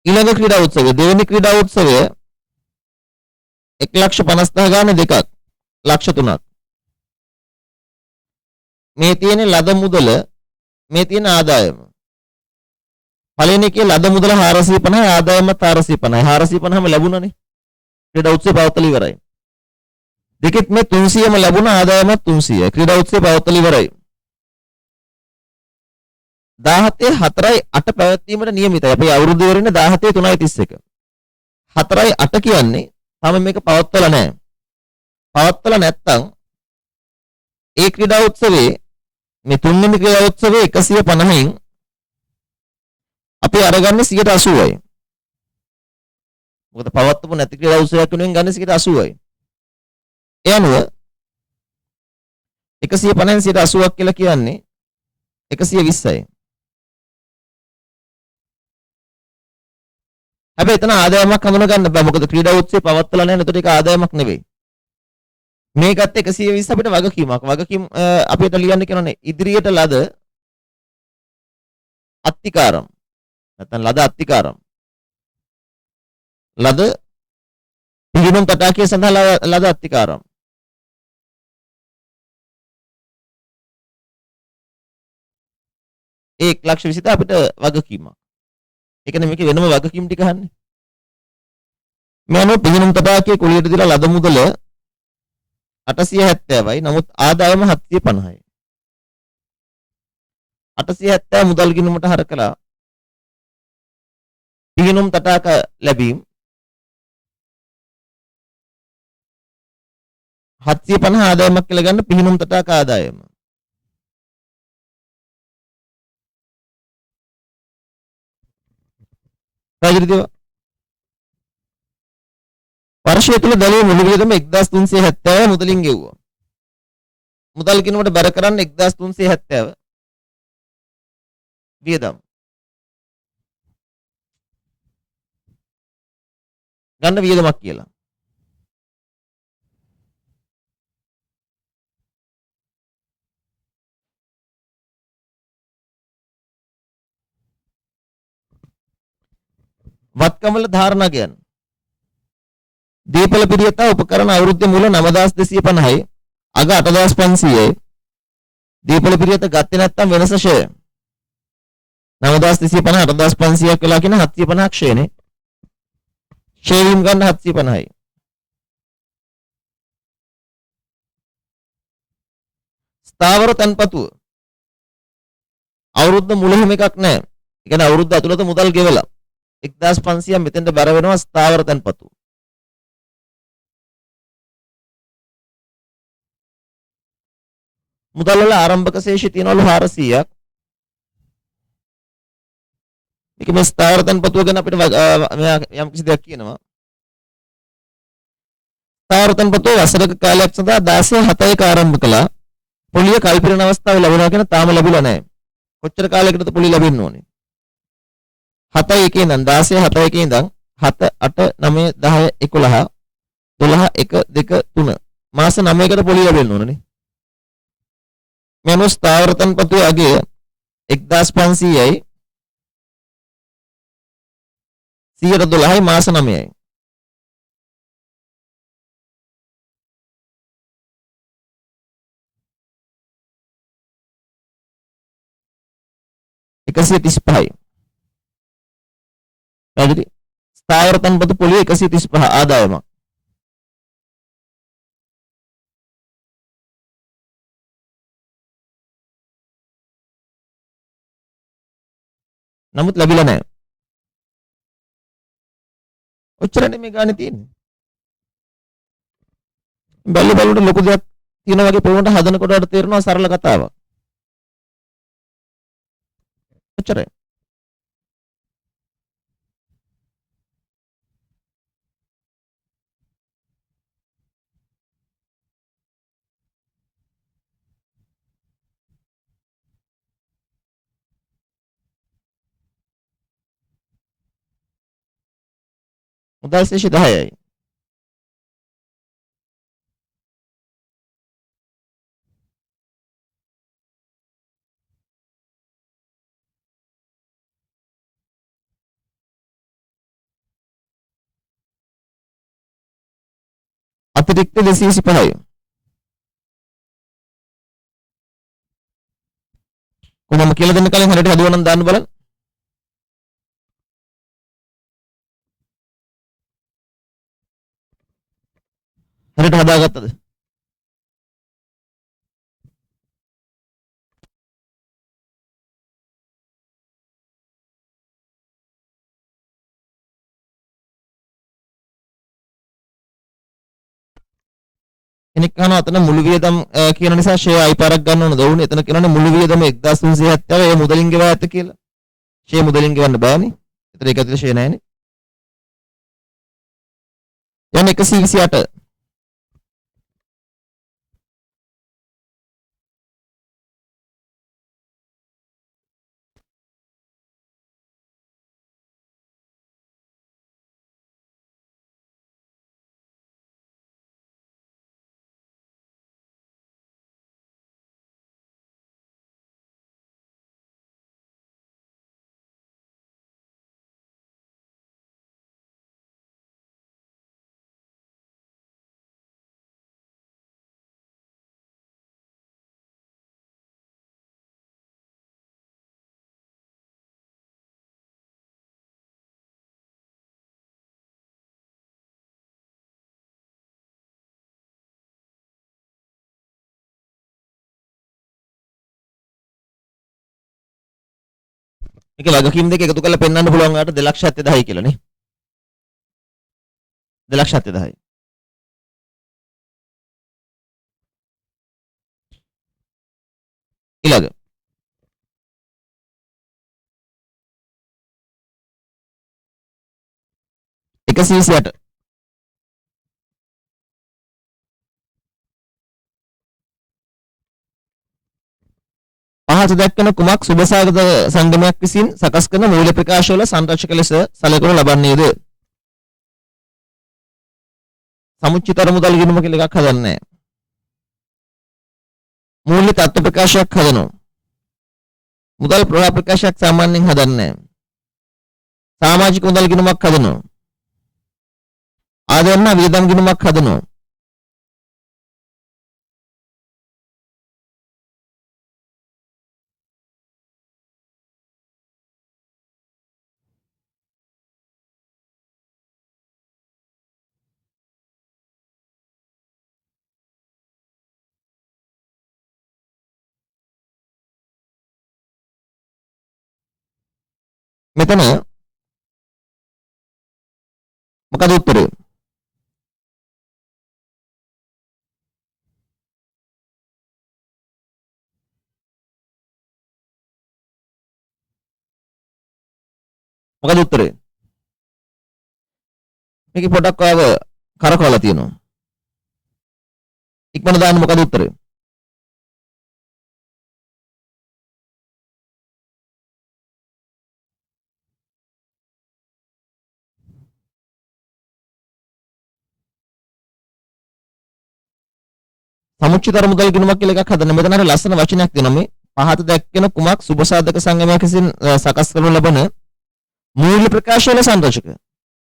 ඊළඟ ක්‍රීඩා උත්සවය දෙවෙනි ක්‍රීඩා උත්සවය 1,50,000 ගානේ දෙකක් ලක්ෂ 3ක්. මේ තියෙන ලද මුදල මේ තියෙන ආදායම. පළවෙනි එකේ ලද මුදල 450 ආදායමත් 450. 450ම ලැබුණානේ. ක්‍රීඩා උත්සවය පවත්වලා ඉවරයි. දෙකෙත් මේ 300ම ලැබුණ ආදායමත් 300. ක්‍රීඩා උත්සවය පවත්වලා ඉවරයි. 17 4යි 8 පැවැත්වීමට නියමිතයි. අපි අවුරුදු ඉවරනේ 17 3:31. 4යි 8 කියන්නේ තාම මේක පවත්වලා නැහැ. පවත්වලා නැත්තම් ඒ ක්‍රීඩා උත්සවයේ මේ තුන්වෙනි ක්‍රීඩා උත්සවයේ 150න් අපි අරගන්නේ 80යි. මොකද පවත්වපු නැති ක්‍රීඩා උත්සවයක් වෙනුවෙන් ගන්න 80යි. ඒ අනුව 150න් 80ක් කියලා කියන්නේ 120යි. හැබැයි එතන ආදායමක් හඳුනා ගන්න බෑ. මොකද ක්‍රීඩා උත්සවය පවත්වලා නැහැ. එතකොට ඒක ආදායමක් නෙවෙයි. මේකත් 120 අපිට වගකීමක්. වගකීම් අපිට ලියන්න කියනනේ ඉදිරියට ලද අත්තිකාරම්. නැත්නම් ලද අත්තිකාරම්. ලද පිළිගුම් තටාකයේ සඳහා ලද අත්තිකාරම්. ඒ 1,20 අපිට වගකීමක්. ඒ කියන්නේ මේක වෙනම වගකීම් ටික අහන්නේ. මෙන්න පිළිගුම් තටාකයේ කුලියට දීලා ලද මුදල 870යි. නමුත් ආදායම 750යි. 870 මුදල් ගිණුමට හර කළා. පිළිගුම් තටාක ලැබීම් 750 ආදායමක් කියලා ගන්න පිහිනුම් තටාක ආදායම. පැහැදිලිද? වර්ෂය තුල දැලිය මුළු වියදම 1,370 මුදලින් ගෙවුවා. මුදල් කිනුවට බැර කරන්න 1,370 වියදම්. ගන්න වියදමක් කියලා. වත්කමල ධාරණා කියන්නේ දීපල පිරියතා උපකරණ අවුරුද්දේ මුල 9,250යි අග 8,500යි. දීපල පිරියත ගත්තේ නැත්නම් වෙනස ෂය 9,250 8,500ක් වෙලා කියන 750ක් ෂයනේ. ෂය වීම ගන්න 750යි. ස්ථාවර තන්පතුව අවුරුද්ද මුල හැම එකක් නැහැ. ඒ කියන්නේ අවුරුද්ද ඇතුළත මුදල් ගෙවලා 1,500ක් මෙතෙන්ට බැර වෙනවා ස්ථාවර තන්පතුව. මුදල් වල ආරම්භක ශේෂය තියනවලු 400ක්. මේක මේ ස්ථාවර තන්පතුව ගැන අපිට යම් කිසි දෙයක් කියනවා. ස්ථාවර තන්පතුව වසරක කාලයක් සඳහා 16/7ක ආරම්භ කළා. පොලිය කල්පිරණ අවස්ථාවේ ලැබුණා කියන තාම ලැබුණා නැහැ. කොච්චර කාලයකටද පොලිය ලැබෙන්න ඕනේ? 7 1 ඉඳන් 16 7 1 ඉඳන් 7 8 9 10 11 12 1 2 3 මාස 9කට පොලිය ලැබෙන්න ඕනනේ. මෙනු ස්ථාවර තන්පතුවේ අගය 1,500යි 112යි මාස 9යි. 135යි. පැහැදිලි? ස්ථාවර තන්පතු පොලිය 135 ආදායමක්. නමුත් ලැබිලා නැහැ. ඔච්චරනේ මේ ගානේ තියෙන්නේ. බලුවට ලොකු දෙයක් තියෙනවා වගේ පොළොන්ට හදනකොට තේරෙනවා සරල කතාවක්. ඔච්චරයි. මුදල් 10යි. අතිරික්ත 225යි. කොහොම කියලා දෙන්න කලින් හරියට හදුවා නම් දාන්න බලන්න. හරියට හදාගත්තද? කෙනෙක් අහනවා අතන මුළු වියදම් කියන නිසා ෂෙයා අයි පාරක් ගන්න ඕනද? ඔවුන් එතන කියනවානේ මුළු වියදම 1370 ඒ මුදලින් ගෙවා ඇත කියලා. ෂෙයා මුදලින් ගෙවන්න බෑනේ. ඒතර ඒක ඇතුලේ ෂෙයා නැහැනේ. යන්නේ 128. මේක වගකීම් දෙක එකතු කරලා පෙන්වන්න පුළුවන් ඔයාලට 2,70,000යි කියලා නේ. 2,70,000යි. ඊළඟ. එකසිය 28. පහත දැක්කන කුමක් සුබසාගත සංගමයක් විසින් සකස් කරන මූල්‍ය ප්‍රකාශවල සංරක්ෂක ලෙස සැලකනු ලබන්නේද? සමුච්චිත අරමුදල් ගිණුම කියලා එකක් හදන්නේ නැහැ. මූල්‍ය තත්ත්ව ප්‍රකාශයක් හදනවා. මුදල් ප්‍රවාහ ප්‍රකාශයක් සාමාන්‍යයෙන් හදන්නේ නැහැ. සමාජික මුදල් ගිණුමක් හදනවා. ආදායම් වියදම් ගිණුමක් හදනවා. මෙතන මොකද උත්තරේ? මොකද උත්තරේ? මේක පොඩක් ඔයව කරකවලා තියෙනවා. ඉක්මන දාන්න මොකද උත්තරේ? සමුච්චිත අරමුදල් ගිණුමක් කියලා එකක් හදන්න. මෙතන අර ලස්සන වචනයක් දෙනවා මේ. පහත දැක්කෙන කුමක් සුබසාධක සංගමයක් විසින් සකස් කරනු ලබන මූල්‍ය ප්‍රකාශ වල සංරචක.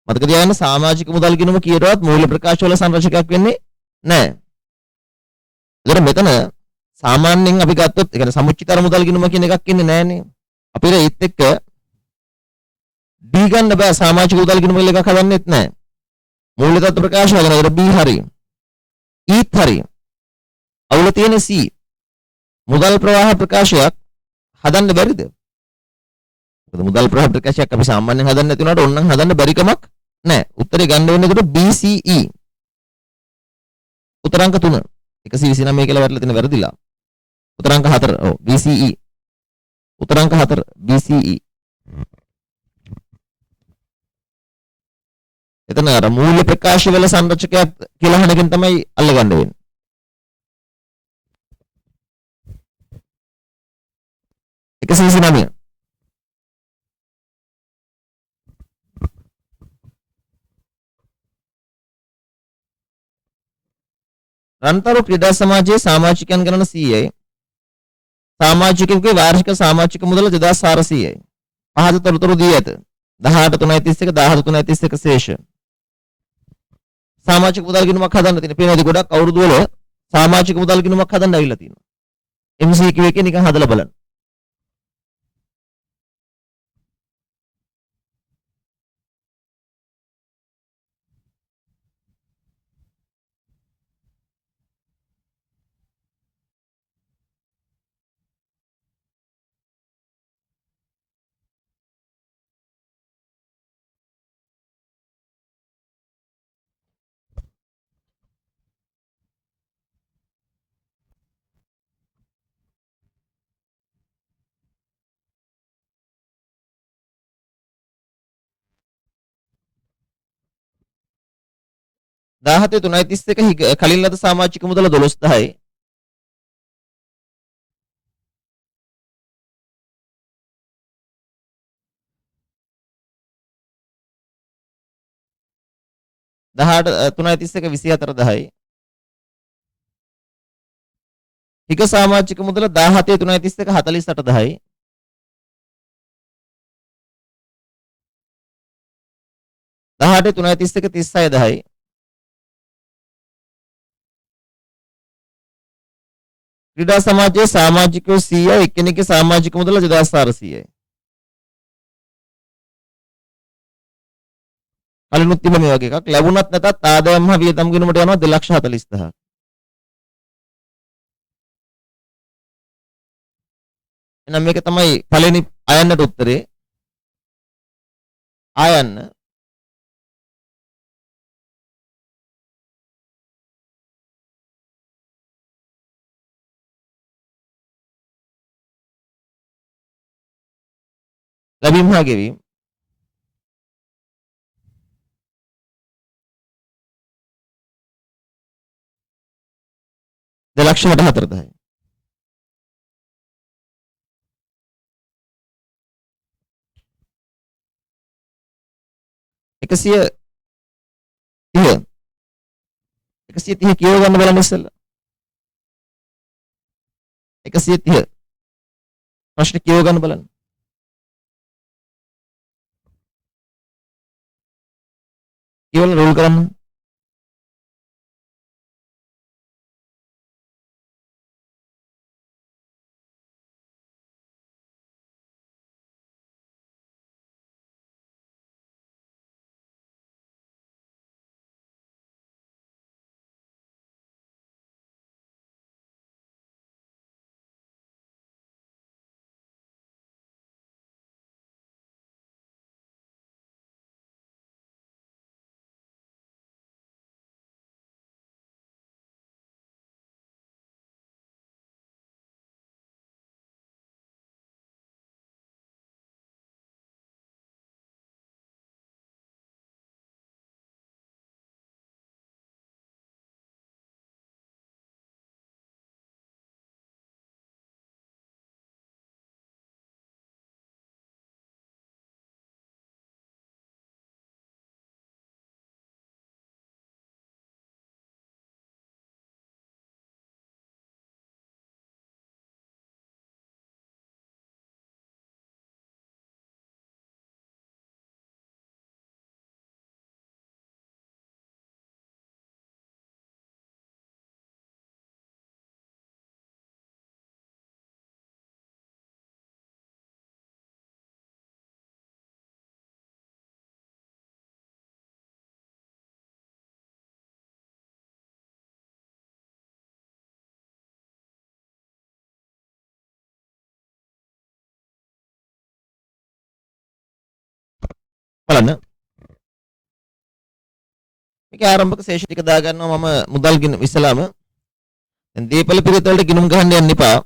මතක තියාගන්න සමාජික මුදල් ගිණුම කියනවත් මූල්‍ය ප්‍රකාශ වල සංරචකයක් වෙන්නේ නැහැ. ඒතර මෙතන සාමාන්‍යයෙන් අපි ගත්තොත් ඒ කියන්නේ සමුච්චිත අරමුදල් ගිණුම කියන එකක් ඉන්නේ නැහනේ. අපිට ඒත් එක්ක D ගන්න බෑ සමාජික මුදල් ගිණුමල් එකක් හදන්නෙත් නැහැ. මූල්‍ය තත්ත්ව ප්‍රකාශ හදනකොට B හරි. Eත් හරි. අවුල තියෙන C. මුදල් ප්‍රවාහ ප්‍රකාශයක් හදන්න බැරිද? මොකද මුදල් ප්‍රවාහ ප්‍රකාශයක් අපි සාමාන්‍යයෙන් හදන්න නැති උනාට ඕනනම් හදන්න බැරි කමක් නැහැ. උත්තරේ ගන්න වෙන්නේ එතකොට BCE. උත්තරාංක 3. 129 කියලා වැටලා තියෙන වැරදිලා. උත්තරාංක 4. ඔව් BCE. උත්තරාංක 4 BCE. එතන අර මූල්‍ය ප්‍රකාශ වල සංරචකයක් කියලා අහන එකෙන් තමයි අල්ලගන්න වෙන්නේ. එකසිසි නවය. රන්තරු ක්‍රීඩා සමාජයේ සමාජිකයන් ගණන 100යි. සමාජිකයෙකුගේ වාර්ෂික සමාජික මුදල 2400යි. පහත තොරතුරු දී ඇත. 18 331 17 331 ශේෂ. සමාජික මුදල් ගිණුමක් හදන්න තියෙන. පේනවාද ගොඩක් අවුරුදු වල සමාජික මුදල් ගිණුමක් හදන්න ඇවිල්ලා තියෙනවා. MCQ එකේ නිකන් හදලා බලන්න. දාහතේ 331 කලින් ලද සමාජික මුදල 12,10යි. දහට 331 24,10යි. හික සමාජික මුදල 17 331 48,10යි. 18 331 36,10යි. ක්‍රීඩා සමාජයේ සමාජිකයෝ 100යි එක්කෙනෙක්ගේ සමාජික මුදල 2400යි. කලිනුත් තිබුණ මේ වගේ එකක් ලැබුණත් නැතත් ආදායම් හා වියදම් ගිණුමට යනවා 2,40,000ක්. එහෙනම් මේක තමයි පළවෙනි අයන්නට උත්තරේ. ආයන්න ලැබීම් හා ගෙවීම් දෙලක්ෂ 64,000යි. එකසිය 130 කියව ගන්න බලන්න ඉස්සෙල්ලා. 130 ප්‍රශ්න කියව ගන්න බලන්න. කියවල රෝල් කරන්න. බලන්න. මේක ආරම්භක ශේෂ ටික දාගන්නවා මම මුදල් ගින ඉස්සලාම. දැන් දීපල පිරිත වලට ගිණුම් ගහන්න යන්න එපා.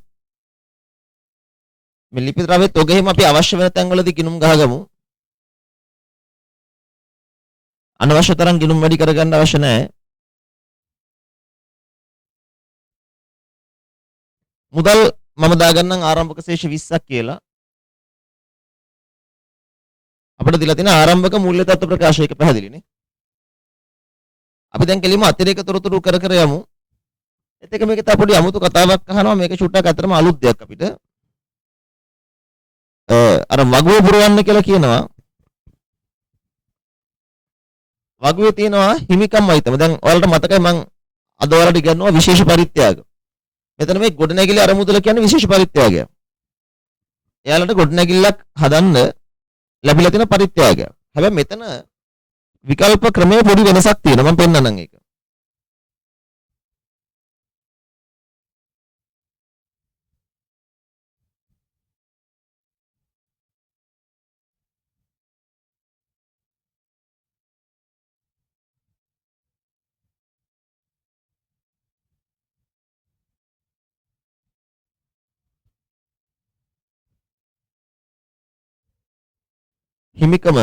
මේ ලිපි ද්‍රව්‍යත් ඔගෙහිම අපි අවශ්‍ය වෙන තැන්වලදී ගිණුම් ගහගමු. අනවශ්‍ය තරම් ගිණුම් වැඩි කරගන්න අවශ්‍ය නැහැ. මුදල් මම දාගන්නම් ආරම්භක ශේෂ 20ක් කියලා. අපිට දීලා තියෙන ආරම්භක මූල්‍ය තත්ත්ව ප්‍රකාශයක පැහැදිලිනේ. අපි දැන් කෙලින්ම අතිරේක තොරතුරු කර කර යමු. ඒත් එක මේක තව පොඩි අමුතු කතාවක් අහනවා. මේක ෂුට්ටක් අතරම අලුත් දෙයක් අපිට. අර වගුව පුරවන්න කියලා කියනවා. වගුවේ තියෙනවා හිමිකම් අයිතම. දැන් ඔයාලට මතකයි මම අද ඔයාලට ඉගෙනුවා විශේෂ පරිත්‍යාග. මෙතන මේ ගොඩනැගිලි අරමුදල කියන්නේ විශේෂ පරිත්‍යාගයක්. එයාලට ගොඩනැගිල්ලක් හදන්න ලැබිලා තියෙන පරිත්‍යාගයක්. හැබැයි මෙතන විකල්ප ක්‍රමයේ පොඩි වෙනසක් තියෙනවා. මම පෙන්නන්නම් ඒක. හිමිකම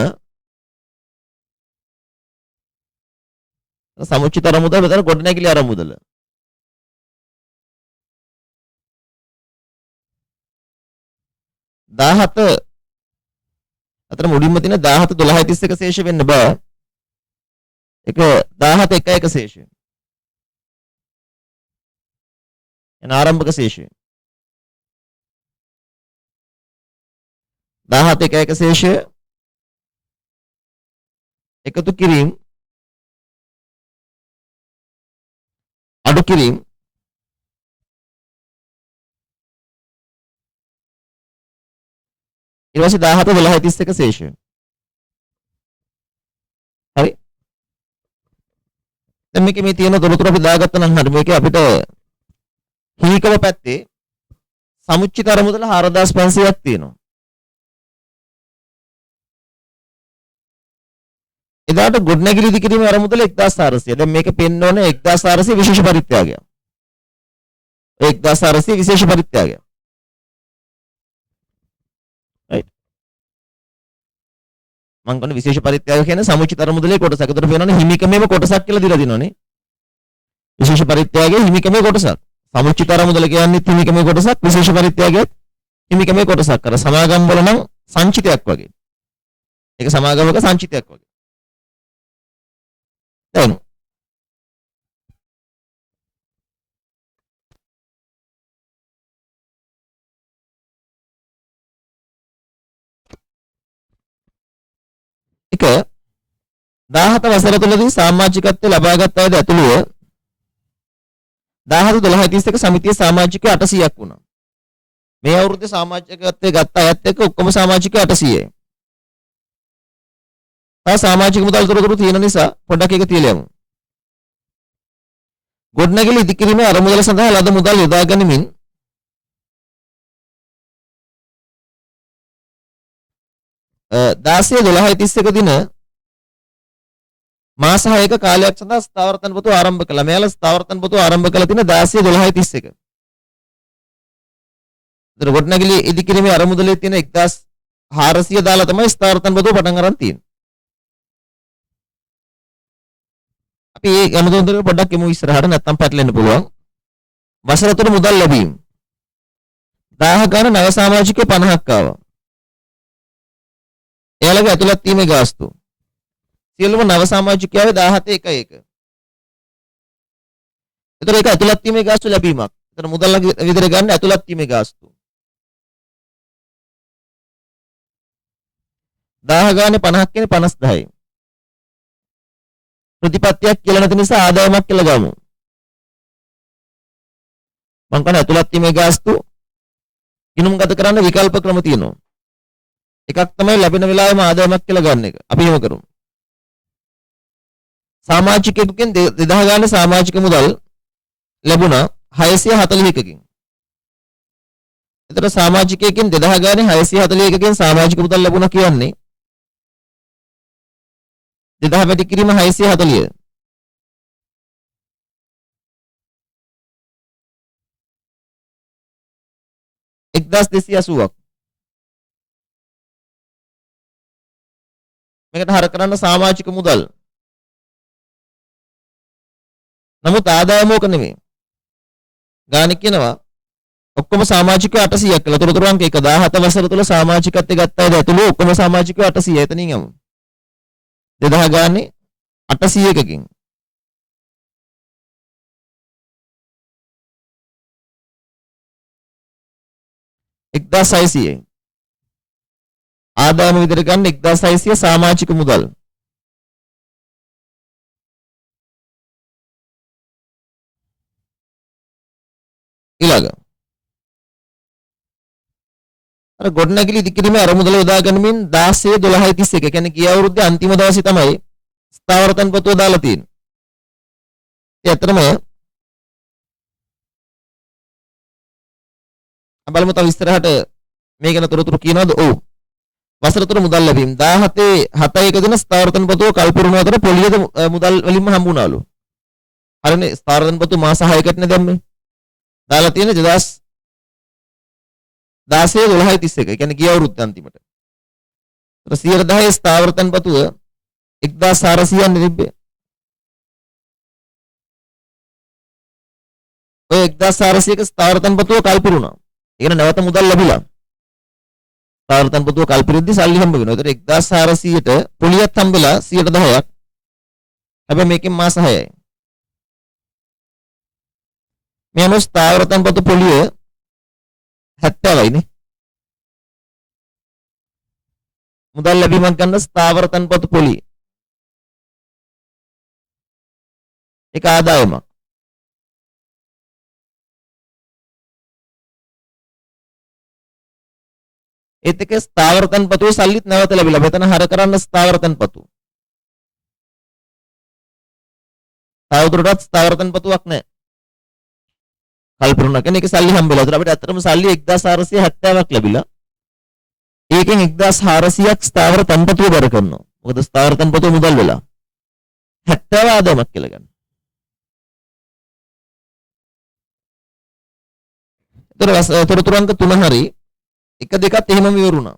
සමුච්චිත අරමුදල මෙතන ගොඩනැගිලි අරමුදල. 17 අතර මුලින්ම තියෙන 17 12 31 ශේෂ වෙන්න බෑ. ඒක 17 1 1 ශේෂය. එන ආරම්භක ශේෂය. 17 1 1 ශේෂය එකතු කිරීම අඩු කිරීම ඊට පස්සේ 17 12 31 ශේෂය. හරි. දැන් මේකේ මේ තියෙන තොරතුරු අපි දාගත්තා නම් හරි. මේකේ අපිට හිමිකම පැත්තේ සමුච්චිත අරමුදල 4500ක් තියෙනවා. එදාට ගොඩනැගිලි ඉදිකිරීමේ අරමුදල 1400. දැන් මේක පෙන්න ඕනේ 1400 විශේෂ පරිත්‍යාගයක්. 1400 විශේෂ පරිත්‍යාගයක්. right. මම කියන්නේ විශේෂ පරිත්‍යාග කියන්නේ සමුච්චිත අරමුදලේ කොටසක්. ඒකට පේනවනේ හිමිකමේම කොටසක් කියලා දීලා දිනවනේ. විශේෂ පරිත්‍යාගයේ හිමිකමේ කොටසක්. සමුච්චිත අරමුදල කියන්නේ හිමිකමේ කොටසක්. විශේෂ පරිත්‍යාගයත් හිමිකමේ කොටසක්. අර සමාගම් වල නම් සංචිතයක් වගේ. ඒක සමාගමක සංචිතයක් වගේ. දැන් එක 17 වසර තුළදී සමාජිකත්වය ලබාගත් අයද ඇතුළුව 17 12 31 සමිතිය සමාජිකයෝ 800ක් වුණා. මේ අවුරුද්දේ සමාජිකත්වයේ ගත්ත අයත් එක්ක ඔක්කොම සමාජිකයෝ 800යි. සමාජික මුදල් තොරතුරු තියෙන නිසා පොඩ්ඩක් ඒක තියලා යමු. ගොඩනැගිලි ඉදිකිරීමේ අරමුදල සඳහා ලද මුදල් යොදා ගනිමින් දාසිය 12:31 දින මාස 6ක කාලයක් සඳහා ස්ථාවර තනපොතු ආරම්භ කළා. මෙයාලා ස්ථාවර තනපොතු ආරම්භ කළ තියෙන දාසිය 12:31. ඒතර ගොඩනැගිලි ඉදිකිරීමේ අරමුදලේ තියෙන 1400 දාලා තමයි ස්ථාවර තනපොතු පටන් අරන් තියෙන්නේ. අපි මේ ගණන් පොඩ්ඩක් යමු ඉස්සරහට නැත්නම් පැටලෙන්න පුළුවන්. වසර තුන මුදල් ලැබීම 1000 ගාන නව සමාජිකයෝ 50ක් ආවා. එයාලගේ ඇතුළත් වීමේ ගාස්තු සියලුම නව සමාජිකයෝ 17 1 1. ඒතර ඒක ඇතුළත් වීමේ ගාස්තු ලැබීමක්. ඒතර මුදල් විතර ගන්න ඇතුළත් වීමේ ගාස්තු 1000 ගානේ 50ක් කියන්නේ 50000යි. ප්‍රතිපත්තියක් කියලා නැති නිසා ආදායමක් කියලා ගමු. මං කන ඇතුළත් වීමේ ගාස්තු ගිණුම් ගත කරන්න විකල්ප ක්‍රම තියෙනවා. එකක් තමයි ලැබෙන වෙලාවෙම ආදායමක් කියලා ගන්න එක. අපි එහෙම කරමු. සමාජිකයෙකුගෙන් 2000 ගානේ සමාජික මුදල් ලැබුණා 641කින්. එතකොට සමාජිකයෙකුගෙන් 2000 ගානේ 641කින් සමාජික මුදල් ලැබුණා කියන්නේ 2000 වැඩි කිරීම 640. 1280ක්. මේකට හර කරන්න සමාජික මුදල්. නමුත් ආදායම ඕක නෙමෙයි. ගාණක් කියනවා ඔක්කොම සමාජිකයෝ 800ක් කියලා. තොරතුරු අංක 1 17 වසර තුල සමාජිකත්වයේ ගත්ත අය ඇතුළු ඔක්කොම සමාජිකයෝ 800. එතනින් යමු. 2000 ගානේ 800කකින්. එක්දාස් 600යි. ආදායම විදිහට ගන්න 1600 සමාජික මුදල්. ඊළඟ අර ගොඩනැගිලි ඉදිකිරීමේ අරමුදල යොදා ගනිමින් 16/12/31 කියන්නේ ගිය අවුරුද්දේ අන්තිම දවසේ තමයි ස්ථාවර තන්පතුව දාලා තියෙන්නේ. ඒ අතරම බලමු තව ඉස්සරහට මේ ගැන තොරතුරු කියනවාද? ඔව්. වසර තුන මුදල් ලැබීම 17/7/1 දින ස්ථාවර තන්පතුව කල්පිරුණු අතර පොලියද මුදල් වලින්ම හම්බුණාලු. හරිනේ ස්ථාවර තන්පතුව මාස 6කට නේ දැම්මේ. දාලා තියෙන්නේ 16/12/31 කියන්නේ ගිය අවුරුද්ද අන්තිමට. 110 ස්ථාවර තන්පතුව 1400 නිරිබ්බේ. ඔය 1400ක ස්ථාවර තන්පතුව කල්පිරුණා. ඒකන නැවත මුදල් ලැබිලා. ස්ථාවර තන්පතුව කල්පිරිද්දි සල්ලි හම්බ වෙනවා. ඒතර 1400ට පොලියක් හම්බෙලා 10%ක්. හැබැයි මේකෙන් මාස 6යි. මේ අනුව ස්ථාවර තන්පතු පොලිය 70යි නේ. මුදල් ලැබීමක් ගන්න ස්ථාවර තන්පතු පොලිය. ඒක ආදායමක්. ඒත් එක ස්ථාවර තන්පතුවේ සල්ලිත් නැවත ලැබිලා. මෙතන හර කරන්න ස්ථාවර තන්පතු. තවදුරටත් ස්ථාවර තන්පතුවක් නැහැ. කල්පිරුණා කියන්නේ ඒක සල්ලි හම්බෙලා. ඒතර අපිට ඇත්තටම සල්ලි 1470ක් ලැබිලා. ඒකෙන් 1400ක් ස්ථාවර තන්පතුව බර කරනවා. මොකද ස්ථාවර තන්පතුව මුදල් වෙලා 70 ආදායමක් කියලා ගන්න. ඒතර තොරතුරු අංක 3 හරි 1 2ත් එහෙමම ඉවරුණා.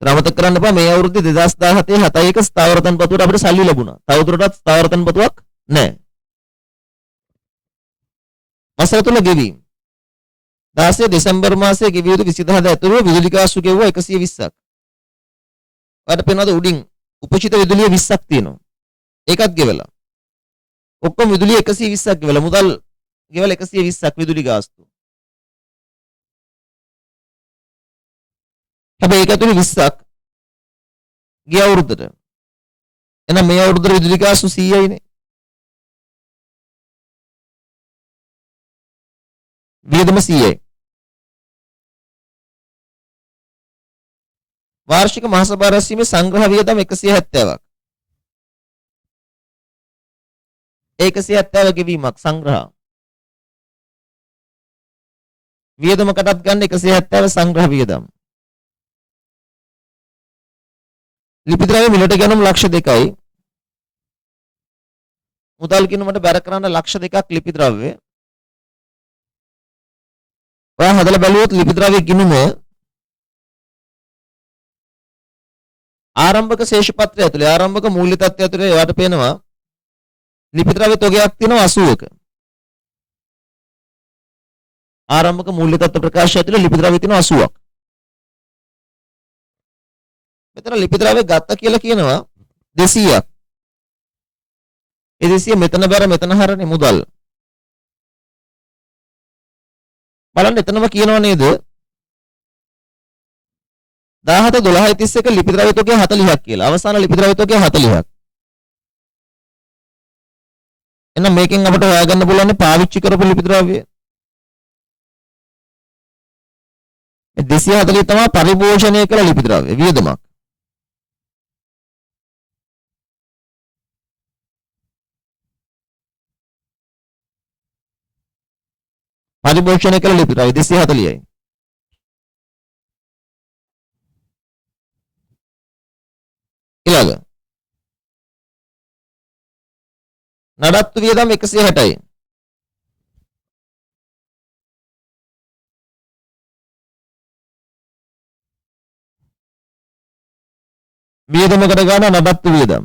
රමතක කරන්න එපා මේ අවුරුද්දේ 2017 7 ස්ථාවර තන්පතුවට අපිට සල්ලි ලැබුණා. තවදුරටත් ස්ථාවර තන්පතුවක් නැහැ. වසර තුල ගෙවීම 16 දෙසැම්බර් මාසයේ ගෙවිය යුතු 20000 ඇතුළු විදුලි ගාස්තු ගෙවුවා 120ක්. ඔයාලට පේනවද උඩින් උපචිත විදුලිය 20ක් තියෙනවා. ඒකත් ගෙවලා. ඔක්කොම විදුලිය 120ක් ගෙවලා මුදල් ගෙවලා 120ක් විදුලි ගාස්තු. හැබැයි ඒක ඇතුළේ 20ක් ගිය අවුරුද්දට. එහෙනම් මේ අවුරුද්දේ විදුලි ගාස්තු 100යිනේ. වියදම 100යි. වාර්ෂික මහසභා රැස්වීමේ සංග්‍රහ වියදම 170ක්. 170 ගෙවීමක් සංග්‍රහ. වියදමකටත් ගන්න 170 සංග්‍රහ වියදම්. ලිපි ද්‍රව්‍ය මිලට ගනුම් ලක්ෂ 2යි. මුදල් කිනුමට බැර කරන්න ලක්ෂ 2ක් ලිපි ද්‍රව්‍ය. ඔයා හදලා බැලුවොත් ලිපි ද්‍රව්‍ය ගිණුම ආරම්භක ශේෂපත්‍රය ඇතුලේ ආරම්භක මූල්‍ය තත්ත්වය ඇතුලේ ඔයාට පේනවා ලිපි ද්‍රව්‍ය තොගයක් තියෙනවා 80ක. ආරම්භක මූල්‍ය තත්ත්ව ප්‍රකාශය ඇතුලේ ලිපි ද්‍රව්‍ය තියෙනවා 80ක්. මෙතන ලිපි ද්‍රව්‍ය ගත්ත කියලා කියනවා 200ක්. ඒ 200 මෙතන බැර මෙතන හරනේ මුදල්. බලන්න එතනම කියනව නේද 17/12/31 ලිපි ද්‍රව්‍ය තොගය 40ක් කියලා. අවසාන ලිපි ද්‍රව්‍ය තොගය 40ක්. එහෙනම් මේකෙන් අපිට හොයාගන්න පුළුවන් පාවිච්චි කරපු ලිපි ද්‍රව්‍ය. මේ 240 තමයි පරිභෝෂණය කළ ලිපි ද්‍රව්‍ය වියදමක්. පරිභෝෂණය කළ ලිපි ද්‍රව්‍ය 240යි. ඊළඟ නඩත්තු වියදම් 160යි. වියදමකට ගන්න නඩත්තු වියදම්.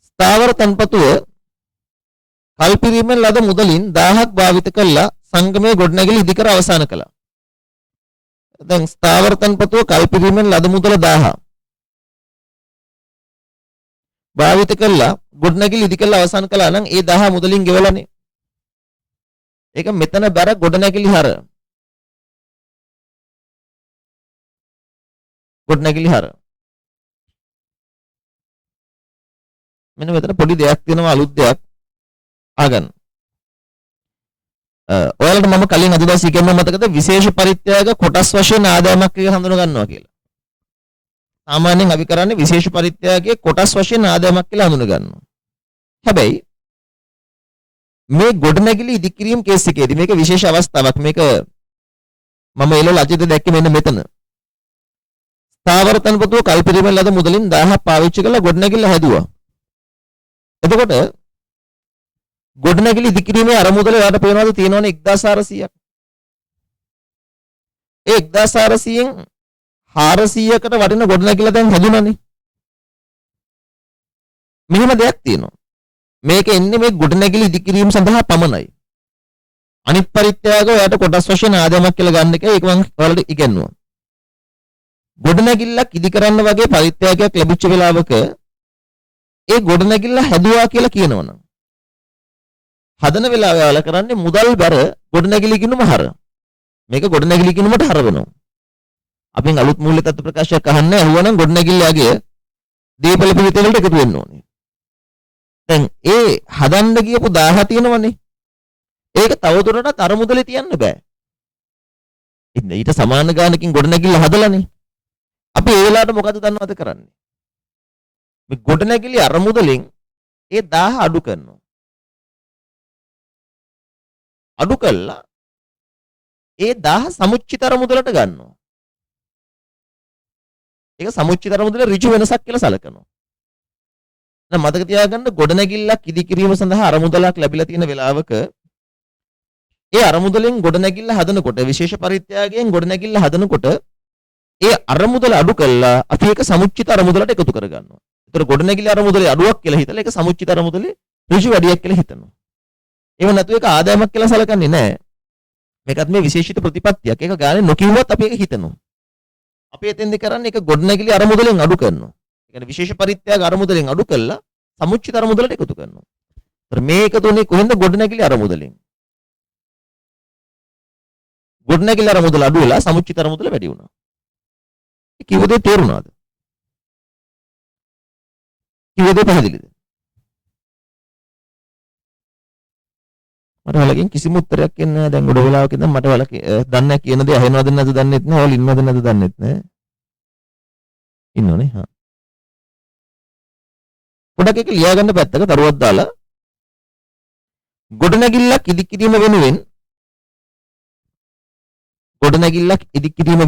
ස්ථාවර තන්පතුව කල්පිරීමෙන් ලද මුදලින් 1000ක් භාවිත කළා සංගමයේ ගොඩනැගිලි ඉදිකර අවසන් කළා. දැන් ස්ථාවර තන්පතුව කල්පිරීමෙන් ලද මුදල 1000 භාවිත කළා ගොඩනැගිලි ඉදිකර අවසන් කළා නම් ඒ 1000 මුදලින් ගෙවලානේ. ඒක මෙතන බර ගොඩනැගිලි හර. ගොඩනැගිලි හර. මෙන්න මෙතන පොඩි දෙයක් තියෙනවා අලුත් දෙයක් ආගන්න. ඔයාලට මම කලින් අද දවසේ කියන්න මතකද විශේෂ පරිත්‍යාග කොටස් වශයෙන් ආදායමක් කියලා හඳුනා ගන්නවා කියලා. සාමාන්‍යයෙන් අපි කරන්නේ විශේෂ පරිත්‍යාගයේ කොටස් වශයෙන් ආදායමක් කියලා හඳුනා ගන්නවා. හැබැයි මේ ගොඩනැගිලි ඉදිකිරීම කේස් එකේදී මේක විශේෂ අවස්ථාවක්. මේක මම එළවල අජිත දැක්කේ මෙන්න මෙතන. ස්ථාවර තන්පතුව කල්පිරීමෙන් ලද මුදලින් 1000ක් පාවිච්චි කරලා ගොඩනැගිල්ල හැදුවා. එතකොට ගොඩනැගිලි ඉදිකිරීමේ අරමුදල ඔයාලට පේනවාද තියෙනවනේ 1400ක්. ඒ 1400න් 400කට වටින ගොඩනැගිල්ල දැන් හැදුණානේ. මෙහෙම දෙයක් තියෙනවා. මේක එන්නේ මේ ගොඩනැගිලි ඉදිකිරීම සඳහා පමණයි. අනිත් පරිත්‍යාග ඔයාලට කොටස් වශයෙන් ආදායමක් කියලා ගන්න එක ඒක මම ඔයාලට ඉගෙනුවා. ගොඩනැගිල්ලක් ඉදි කරන්න වගේ පරිත්‍යාගයක් ලැබිච්ච වෙලාවක ඒ ගොඩනැගිල්ල හැදුවා කියලා කියනවනම් හදන වෙලාව ඔයාලා කරන්නේ මුදල් බර ගොඩනැගිලි ගිණුම හර. මේක ගොඩනැගිලි ගිණුමට හර වෙනවා. අපෙන් අලුත් මූල්‍ය තත්ත්ව ප්‍රකාශයක් අහන්නේ අහුවනම් ගොඩනැගිල්ලගේ දීපල පිළිතේ වලට එකතු වෙන්න ඕනේ. දැන් ඒ හදන්න ගියපු 1000 තියෙනවනේ. ඒක තවදුරටත් අර මුදලේ තියන්න බෑ. ඊට සමාන ගානකින් ගොඩනැගිල්ල හදලානේ. අපි ඒ වෙලාවට මොකද දන්නවද කරන්නේ? මේ ගොඩනැගිලි අරමුදලෙන් ඒ 1000 අඩු කරනවා. අඩු කළා ඒ 1000 සමුච්චිත අරමුදලට ගන්නවා. ඒක සමුච්චිත අරමුදල ඍජු වෙනසක් කියලා සලකනවා. දැන් මතක තියාගන්න ගොඩනැගිල්ලක් ඉදි කිරීම සඳහා අරමුදලක් ලැබිලා තියෙන වෙලාවක ඒ අරමුදලෙන් ගොඩනැගිල්ල හදනකොට විශේෂ පරිත්‍යාගයෙන් ගොඩනැගිල්ල හදනකොට ඒ අරමුදල අඩු කළා අපි ඒක සමුච්චිත අරමුදලට එකතු කරගන්නවා. ඒතර ගොඩනැගිලි අරමුදලේ අඩුවක් කියලා හිතලා ඒක සමුච්චිත අරමුදලේ ඍජු වැඩියක් කියලා හිතනවා. ඒව නැතු ඒක ආදායමක් කියලා සලකන්නේ නැහැ. මේකත් මේ විශේෂිත ප්‍රතිපත්තියක්. ඒක ගානේ නොකියුවත් අපි ඒක හිතනවා. අපි එතෙන්ද කරන්නේ ඒක ගොඩනැගිලි අරමුදලෙන් අඩු කරනවා. ඒ කියන්නේ විශේෂ පරිත්‍යාග අරමුදලෙන් අඩු කළා සමුච්චිත අරමුදලට එකතු කරනවා. ඒතර මේ එකතුනේ කොහෙන්ද ගොඩනැගිලි අරමුදලෙන්. ගොඩනැගිලි අරමුදල අඩු වෙලා සමුච්චිත අරමුදල වැඩි වුණා. ඒ කිව්ව දේ තේරුණාද? කිව්ව දේ පැහැදිලිද? මට ඔයාලගෙන් කිසිම උත්තරයක් එන්නේ නැහැ. දැන් ගොඩ වෙලාවක ඉඳන් මට ඔයාලා දන්නේ කියන දේ අහෙනවද නැද්ද දන්නෙත් නැහැ. ඔයාලා ඉන්නවද නැද්ද දන්නෙත් නැහැ. ඉන්නෝනේ. හා. පොඩක් එක ලියා ගන්න පැත්තක තරුවක් දාලා ගොඩනැගිල්ලක් ඉදි කිරීම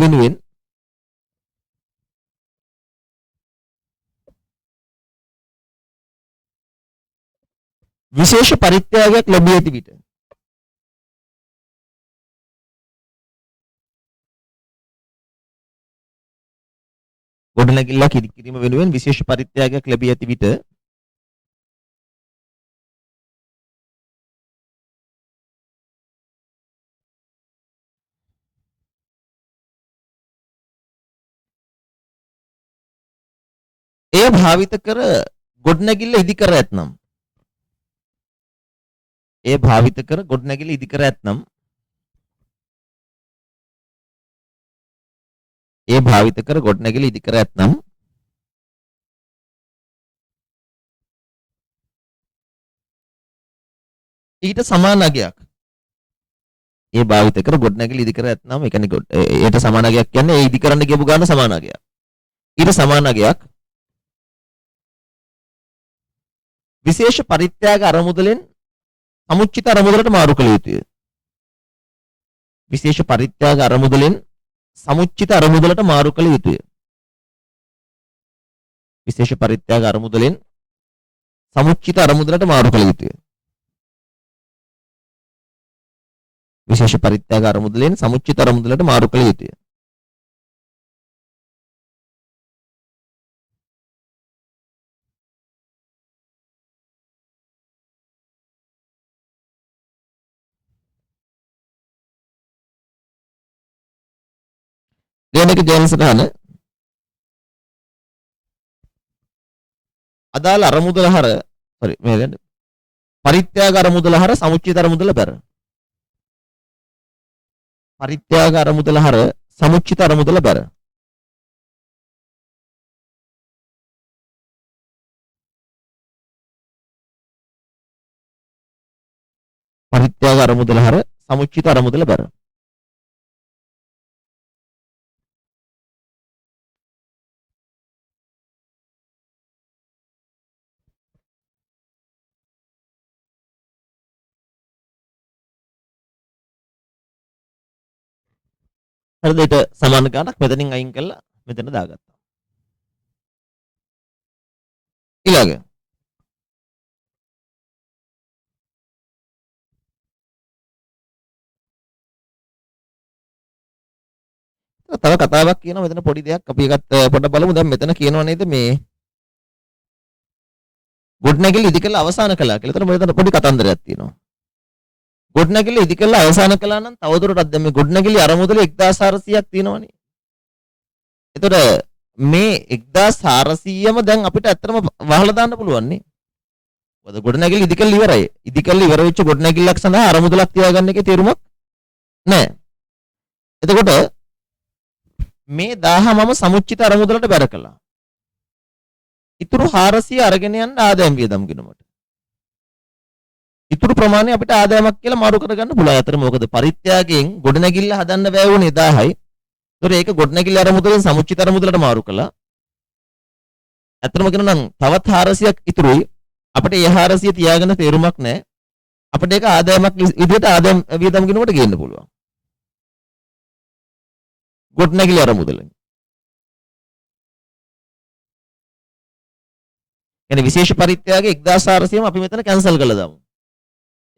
වෙනුවෙන් විශේෂ පරිත්‍යාගයක් ලැබී ඇති විට ගොඩනැගිල්ලක් ඉදි කිරීම වෙනුවෙන් විශේෂ පරිත්‍යාගයක් ලැබී ඇති විට එය භාවිත කර ගොඩනැගිල්ල ඉදි කර ඇතනම් ඒ භාවිත කර ගොඩනැගිලි ඉදි කර ඇතනම් ඊට සමාන අගයක් ඒ භාවිත කර ගොඩනැගිලි ඉදි කර ඇතනම් ඒ කියන්නේ ඒට සමාන අගයක් කියන්නේ ඒ ඉදි කරන්න කියපු ගාන සමාන අගයක් ඊට සමාන අගයක් විශේෂ පරිත්‍යාග අරමුදලෙන් සමුච්චිත අරමුදලට මාරු කළ යුතුය. විශේෂ පරිත්‍යාග අරමුදලෙන් සමුච්චිත අරමුදලට මාරු කළ යුතුය. විශේෂ පරිත්‍යාග අරමුදලෙන් සමුච්චිත අරමුදලට මාරු කළ යුතුය. විශේෂ පරිත්‍යාග අරමුදලෙන් සමුච්චිත අරමුදලට මාරු කළ යුතුය. දෙවෙනි එක ජයන සටහන අදාළ අරමුදල හර මේ දැන් පරිත්‍යාග අරමුදල හර සමුච්චිත අරමුදල බැර. පරිත්‍යාග අරමුදල හර සමුච්චිත අරමුදල බැර. පරිත්‍යාග අරමුදල හර සමුච්චිත අරමුදල බැර. හරිද? ඊට සමාන ගානක් මෙතනින් අයින් කළා මෙතන දාගත්තා. ඊළඟ තව කතාවක් කියනවා මෙතන පොඩි දෙයක් අපි එකත් පොඩ්ඩක් බලමු. දැන් මෙතන කියනවා නේද මේ ගොඩනැගිලි ඉදි කළ අවසන් කළා කියලා. එතන මෙතන පොඩි කතන්දරයක් තියෙනවා. ගොඩනැගිලි ඉදි කළ අවසන් කළා නම් තවදුරටත් දැන් මේ ගොඩනැගිලි අරමුදල 1400ක් තියෙනවනේ. එතකොට මේ 1400ම දැන් අපිට ඇත්තටම වහලා දාන්න පුළුවන් නේ. මොකද ගොඩනැගිලි ඉදි කළ ඉවරයි. ඉදි කළ ඉවර වෙච්ච ගොඩනැගිල්ලක් සඳහා අරමුදලක් තියාගන්න එකේ තේරුමක් නැහැ. එතකොට මේ 1000 මම සමුච්චිත අරමුදලට බැර කළා. ඉතුරු 400 අරගෙන යන්න ආදායම් වියදම් ගිණුමට. ඉතුරු ප්‍රමාණය අපිට ආදායමක් කියලා මාරු කරගන්න පුළුවන්. අතර මොකද පරිත්‍යාගයෙන් ගොඩනැගිල්ල හදන්න බෑ වුණේ 1000යි. ඒතොර ඒක ගොඩනැගිල්ල අරමුදලෙන් සමුච්චිත අරමුදලට මාරු කළා. අතරම කියනවා නම් තවත් 400ක් ඉතුරුයි. අපිට ඒ 400 තියාගෙන තේරුමක් නැහැ. අපිට ඒක ආදායමක් විදිහට ආදායම් වියදම් ගිණුමට ගේන්න පුළුවන්. ගොඩනැගිලි අරමුදලෙන්. يعني විශේෂ පරිත්‍යාගයේ 1400ම අපි මෙතන කැන්සල් කළා දාමු.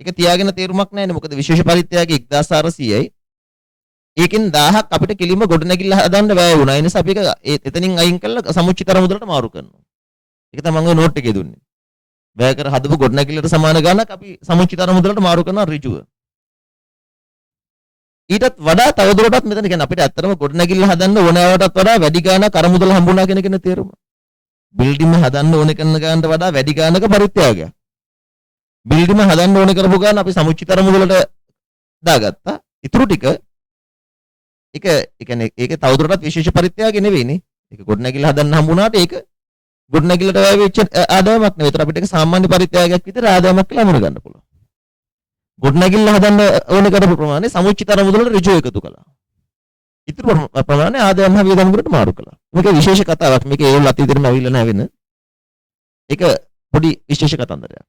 ඒක තියාගෙන තේරුමක් නැහැ නේ. මොකද විශේෂ පරිත්‍යාගයේ 1400යි. ඒකෙන් 1000ක් අපිට කෙලින්ම ගොඩනැගිල්ල හදන්න බෑ වුණා. ඒ නිසා අපි ඒක එතනින් අයින් කරලා සමුච්චිත අරමුදලට මාරු කරනවා. ඒක තමයි මම ඔය නෝට් එකේ දුන්නේ. වැය කර හදපු ගොඩනැගිල්ලට සමාන ගාණක් අපි සමුච්චිත අරමුදලට මාරු කරනවා ඍජුව. ඊටත් වඩා තවදුරටත් මෙතන කියන්නේ අපිට ඇත්තටම ගොඩනැගිල්ල හදන්න ඕනෑවටත් වඩා වැඩි ගාණක් අරමුදල හම්බුණා කියන කෙන තේරුම. බිල්ඩින්ග් හදන්න ඕනේ කරන ගානට වඩා වැඩි ගානක පරිත්‍යාගයක්. බිල්ඩින්ග් හදන්න ඕනේ කරපු ගාන අපි සමුච්චිත අරමුදලට දාගත්තා. ඉතුරු ටික ඒක කියන්නේ ඒක තවදුරටත් විශේෂ පරිත්‍යාගය නෙවෙයිනේ. ඒක ගොඩනැගිල්ල හදන්න හම්බුණාට ඒක ගොඩනැගිල්ලට වැය වෙච්ච ආදායමක් නෙවෙයි. ඒතර අපිට ඒක සාමාන්‍ය පරිත්‍යාගයක් විතර ආදායමක් කියලා හඳුන ගන්න පුළුවන්. ගොඩනැගිල්ල හදන්න ඕනේ කරපු ප්‍රමාණය සමුච්චිත අරමුදලට ඍජු එකතු කළා. ඉතුරු ප්‍රමාණය ආදායම් හා වියදම් වලට මාරු කළා. මේක විශේෂ කතාවක්. මේක ඒගොල්ලෝ අතීතෙම අවිල්ල නැහැ වෙන. ඒක පොඩි විශේෂ කතන්දරයක්.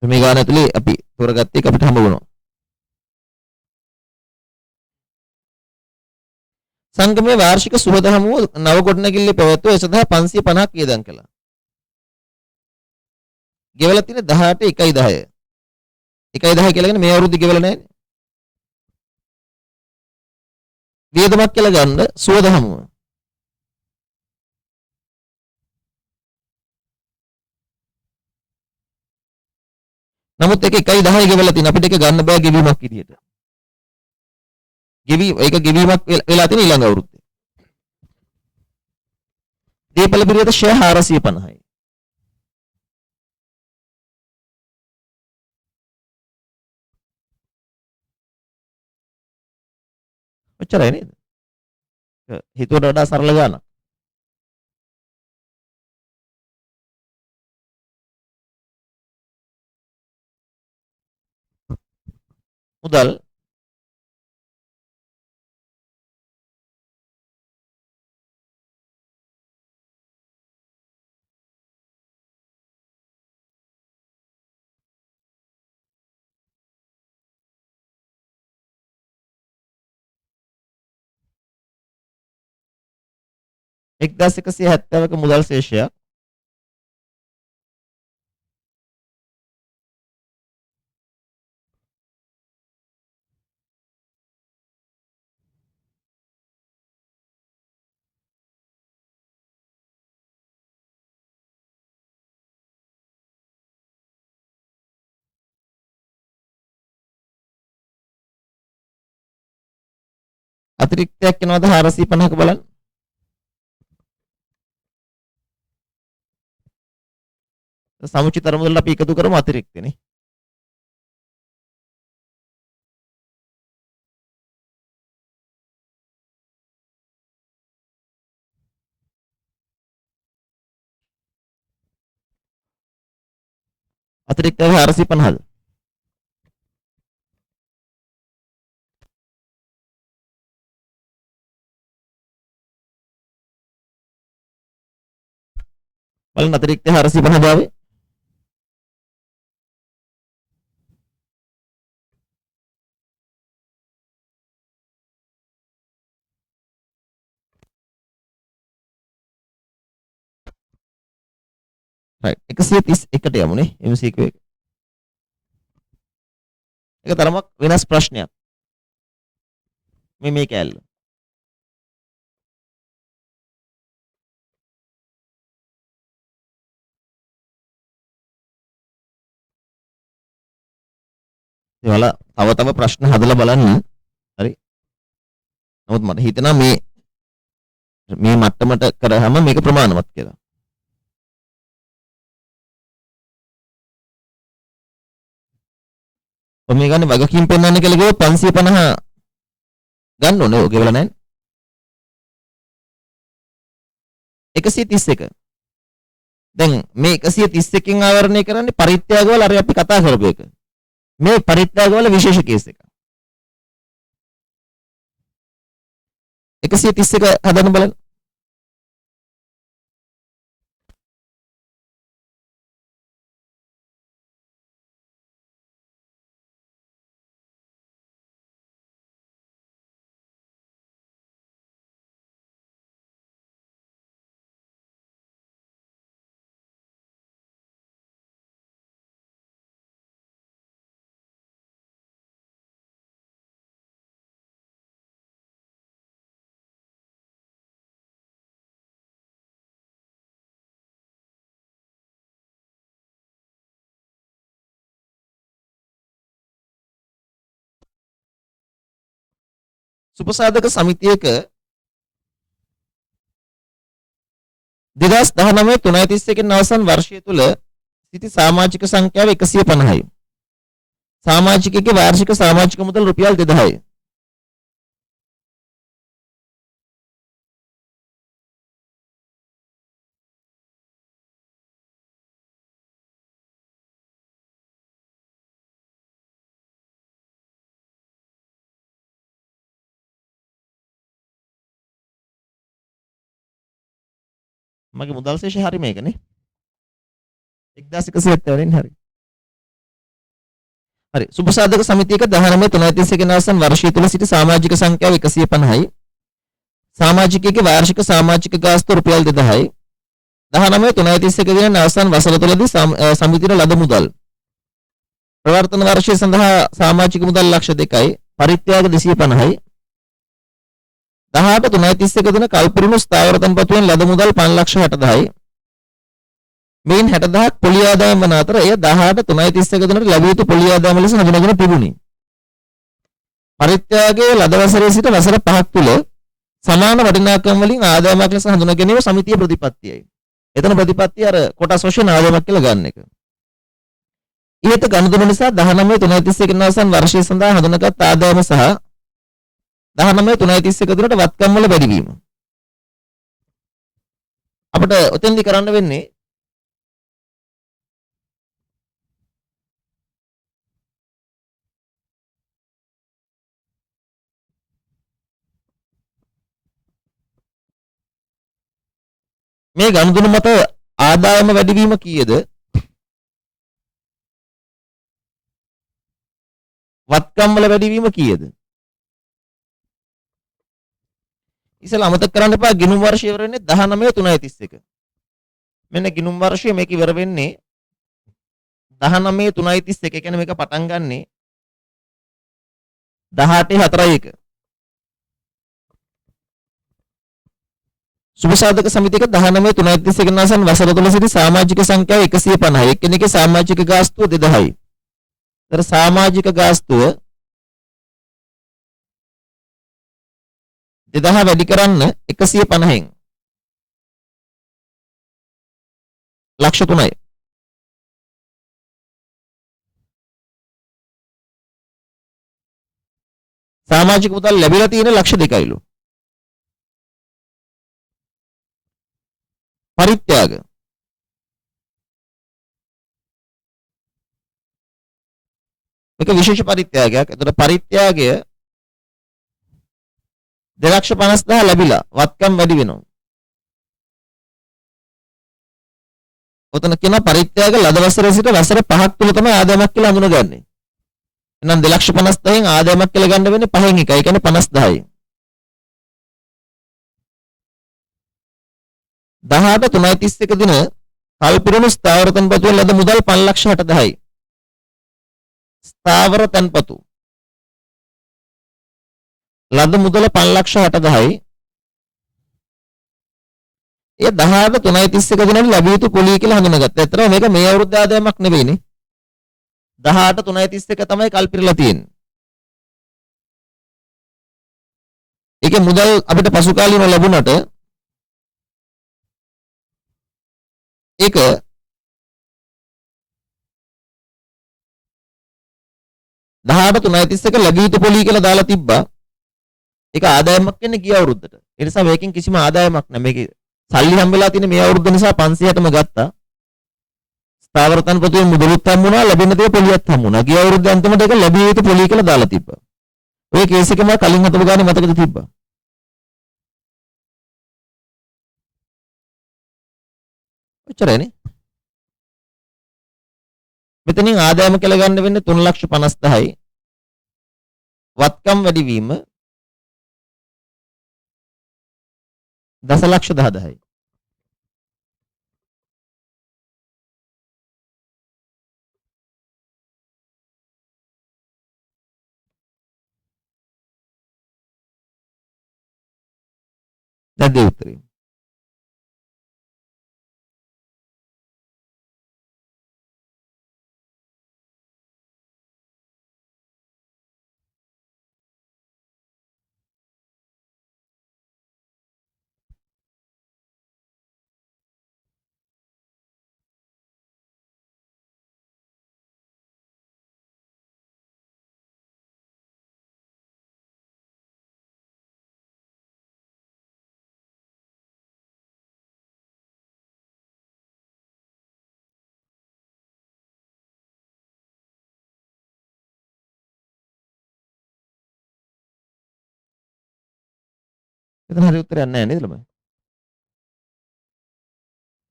මේ ගාන ඇතුලේ අපි තෝරගත්ත එක අපිට හම්බ වුණා. සංගමයේ වාර්ෂික සුවද හමුව නව ගොඩනැගිල්ලේ පැවැත්වුව ඒ සඳහා 550ක් වියදම් කළා. ගෙවලා තියෙන 18 1.10. 1.10 කියලා කියන්නේ මේ අවුරුද්ද ගෙවලා නැහැ. වියදමක් කියලා ගන්න සුවද හමුව. නමුත් ඒක 1.10 ගෙවලා තියෙන අපිට ඒක ගන්න බෑ ගෙවීමක් විදියට. ඒක ගෙවීමක් වෙලා තියෙන ඊළඟ අවුරුද්දේ. දීපල පිරිවෙත ෂෙයා 450යි. ඔච්චරයි නේද? හිතුවට වඩා සරල ගානක්. මුදල් 1170ක මුදල් ශේෂයක් අතිරික්තයක් එනවද 450ක බලන්න. සමුචිත අරමුදල අපි එකතු කරමු අතිරික්තනේ. අතිරික්තය 450ද? බලන්න අතිරික්තය 450 ආවේ. right 131ට යමුනේ MCQ එක. ඒක තරමක් වෙනස් ප්‍රශ්නයක්. මේ කෑල්ල. ඒවල තව ප්‍රශ්න හදලා බලන්න. හරි. නමුත් මට හිතෙනවා මේ මට්ටමට කරාම මේක ප්‍රමාණවත් කියලා. මේ ගන්න වගකීම් පෙන්වන්න කියලා කිව්වොත් 550 ගන්න ඕනේ. ඔය ගෙවලා නැහැ. 131. දැන් මේ 131කින් ආවරණය කරන්නේ පරිත්‍යාගවල අර අපි කතා කරපු එක. මේ පරිත්‍යාගවල විශේෂ කේස් එක. 131 හදන්න බලන්න. සුපසාධක සමිතියක 2019 331 අවසන් වර්ෂය තුල සිටි සමාජික සංඛ්‍යාව 150යි. සමාජිකයෙකුගේ වාර්ෂික සමාජික මුදල් රුපියල් 2000යි. මගේ මුදල් ශේෂය හරි මේකනේ 1170 වෙනින් හරි. හරි සුපසාධක සමිතියක 19 අවසන් වර්ෂය තුල සිටි සමාජික සංඛ්‍යාව 150යි. සමාජිකයෙකුගේ වාර්ෂික සමාජික ගාස්තු රුපියල් 2000යි. 19 දින අවසන් වසර තුලදී සමිතියට ලද මුදල් ප්‍රවර්තන වර්ෂය සඳහා සමාජික මුදල් ලක්ෂ 2යි. පරිත්‍යාග 250යි. 18 331 දින කල්පිරුණු ස්ථාවර තන්පතුවෙන් ලද මුදල් 5,60,000යි. මේන් 60,000ක් පොලි ආදායම් වන අතර එය 18 331 දිනට ලැබිය යුතු පොලි ආදායම් ලෙස හඳුනාගෙන තිබුණි. පරිත්‍යාගයේ ලද වසරේ සිට වසර 5ක් තුල සමාන වටිනාකම් වලින් ආදායමක් ලෙස හඳුනා ගැනීම සමිතිය ප්‍රතිපත්තියයි. එතන ප්‍රතිපත්තිය අර කොටස් වශයෙන් ආදායමක් කියලා ගන්න එක. ඊට ගනුදෙනු නිසා 19 331 අවසන් වර්ෂය සඳහා හඳුනාගත් ආදායම සහ 19 331 දිනට වත්කම් වල වැඩිවීම. අපිට ඔතෙන්දි කරන්න වෙන්නේ මේ ගනුදෙනු මත ආදායම වැඩිවීම කීයද? වත්කම් වල වැඩිවීම කීයද? ඉතින් අමතක කරන්න එපා ගිණුම් වර්ෂය ඉවර වෙන්නේ 19/3/31. මෙන්න ගිණුම් වර්ෂය මේක ඉවර වෙන්නේ 19/3/31. ඒ කියන්නේ මේක පටන් ගන්නෙ 18/4/1. සුභ සාධක සමිතියක 19/3/31 නාසන් වසර තුල සිටි සමාජික සංඛ්‍යාව 150යි. එක්කෙනෙක්ගේ සමාජික ගාස්තුව 2000යි. ඒතර සමාජික ගාස්තුව 2000 වැඩි කරන්න 150න් ලක්ෂ 3යි. සමාජික මුදල් ලැබිලා තියෙන ලක්ෂ 2යිලු. පරිත්‍යාග මේක විශේෂ පරිත්‍යාගයක්. එතකොට පරිත්‍යාගය 2,50,000 ලැබිලා වත්කම් වැඩි වෙනවා. ඔතන කියන පරිත්‍යාග ලද වසරේ සිට වසර 5ක් තුල තමයි ආදායමක් කියලා හඳුනගන්නේ. එහෙනම් 2,50,000න් ආදායමක් කියලා ගන්න වෙන්නේ 5න් එකයි. ඒ කියන්නේ 50,000යි. 18/3/31 දින කල්පිරුණු ස්ථාවර තැන්පතු වල ලද මුදල් 5,60,000යි. ස්ථාවර තැන්පතු ලද මුදල 5,60,000යි. ඒ 18/3/31 දිනට ලැබිය යුතු පොලිය කියලා හඳුනාගත්තා. ඒතර මේක මේ අවුරුද්ද ආදායමක් නෙවෙයිනේ. 18/3/31 තමයි කල්පිරලා තියෙන්නේ. ඒකේ මුදල් අපිට පසු කාලීනව ලැබුණට ඒක 18/3/31 ලැබිය යුතු පොලිය කියලා දාලා තිබ්බා. ඒක ආදායමක් වෙන්නේ ගිය අවුරුද්දට. ඒ නිසා මේකෙන් කිසිම ආදායමක් නැහැ. මේකේ සල්ලි හම්බෙලා තියෙන මේ අවුරුද්ද නිසා 560ම ගත්තා. ස්ථාවර තන්පතුවේ මුදලුත් හම්බුණා, ලැබෙන දේ පොලියත් හම්බුණා. ගිය අවුරුද්ද අන්තිමට ඒක ලැබිය යුතු පොලිය කියලා දාලා තිබ්බා. ඔය කේස් එකම කලින් හතපු ගානේ මතකද තිබ්බා. ඔච්චරයිනේ. මෙතනින් ආදායම කියලා ගන්න වෙන්නේ 3,50,000යි. වත්කම් වැඩිවීම 10,10,000යි. දැන් දෙ උත්තරේ. එතන හරි උත්තරයක් නැහැ නේද ළමයි?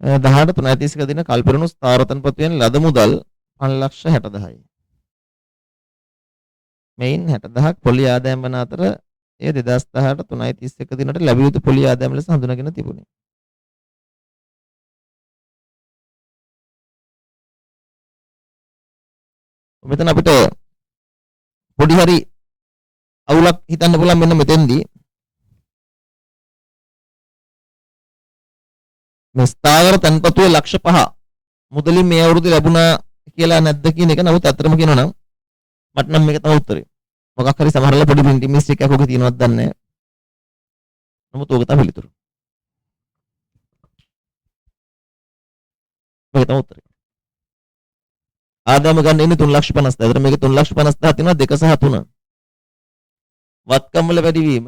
18/3/31 දින කල්පිරුණු ස්ථාවර තන්පතුවෙන් ලද මුදල් 5,60,000යි. මෙයින් 60,000ක් පොලි ආදායම් වන අතර එය 2018/3/31 දිනට ලැබිය යුතු පොලි ආදායම් ලෙස හඳුනාගෙන තිබුණි. මෙතන අපිට පොඩි හරි අවුලක් හිතන්න පුළුවන් මෙන්න මෙතෙන්දී. මේ ස්ථාවර තන්පතුවේ ලක්ෂ 5 මුදලින් මේ අවුරුද්ද ලැබුණා කියලා නැද්ද කියන එක. නමුත් අතරම කියනවා නම් මට නම් මේක තමයි උත්තරේ. මොකක් හරි සමහරවල් පොඩි printing mistake එකක් ඔක තියෙනවද දන්නේ නැහැ. නමුත් ඕක තමයි පිළිතුරු. මේක තමයි උත්තරේ. ආදායම ගන්න ඉන්නේ 3,50,000. ඒතර මේකේ 3,50,000 තියෙනවා 2 සහ 3. වත්කම් වල වැඩිවීම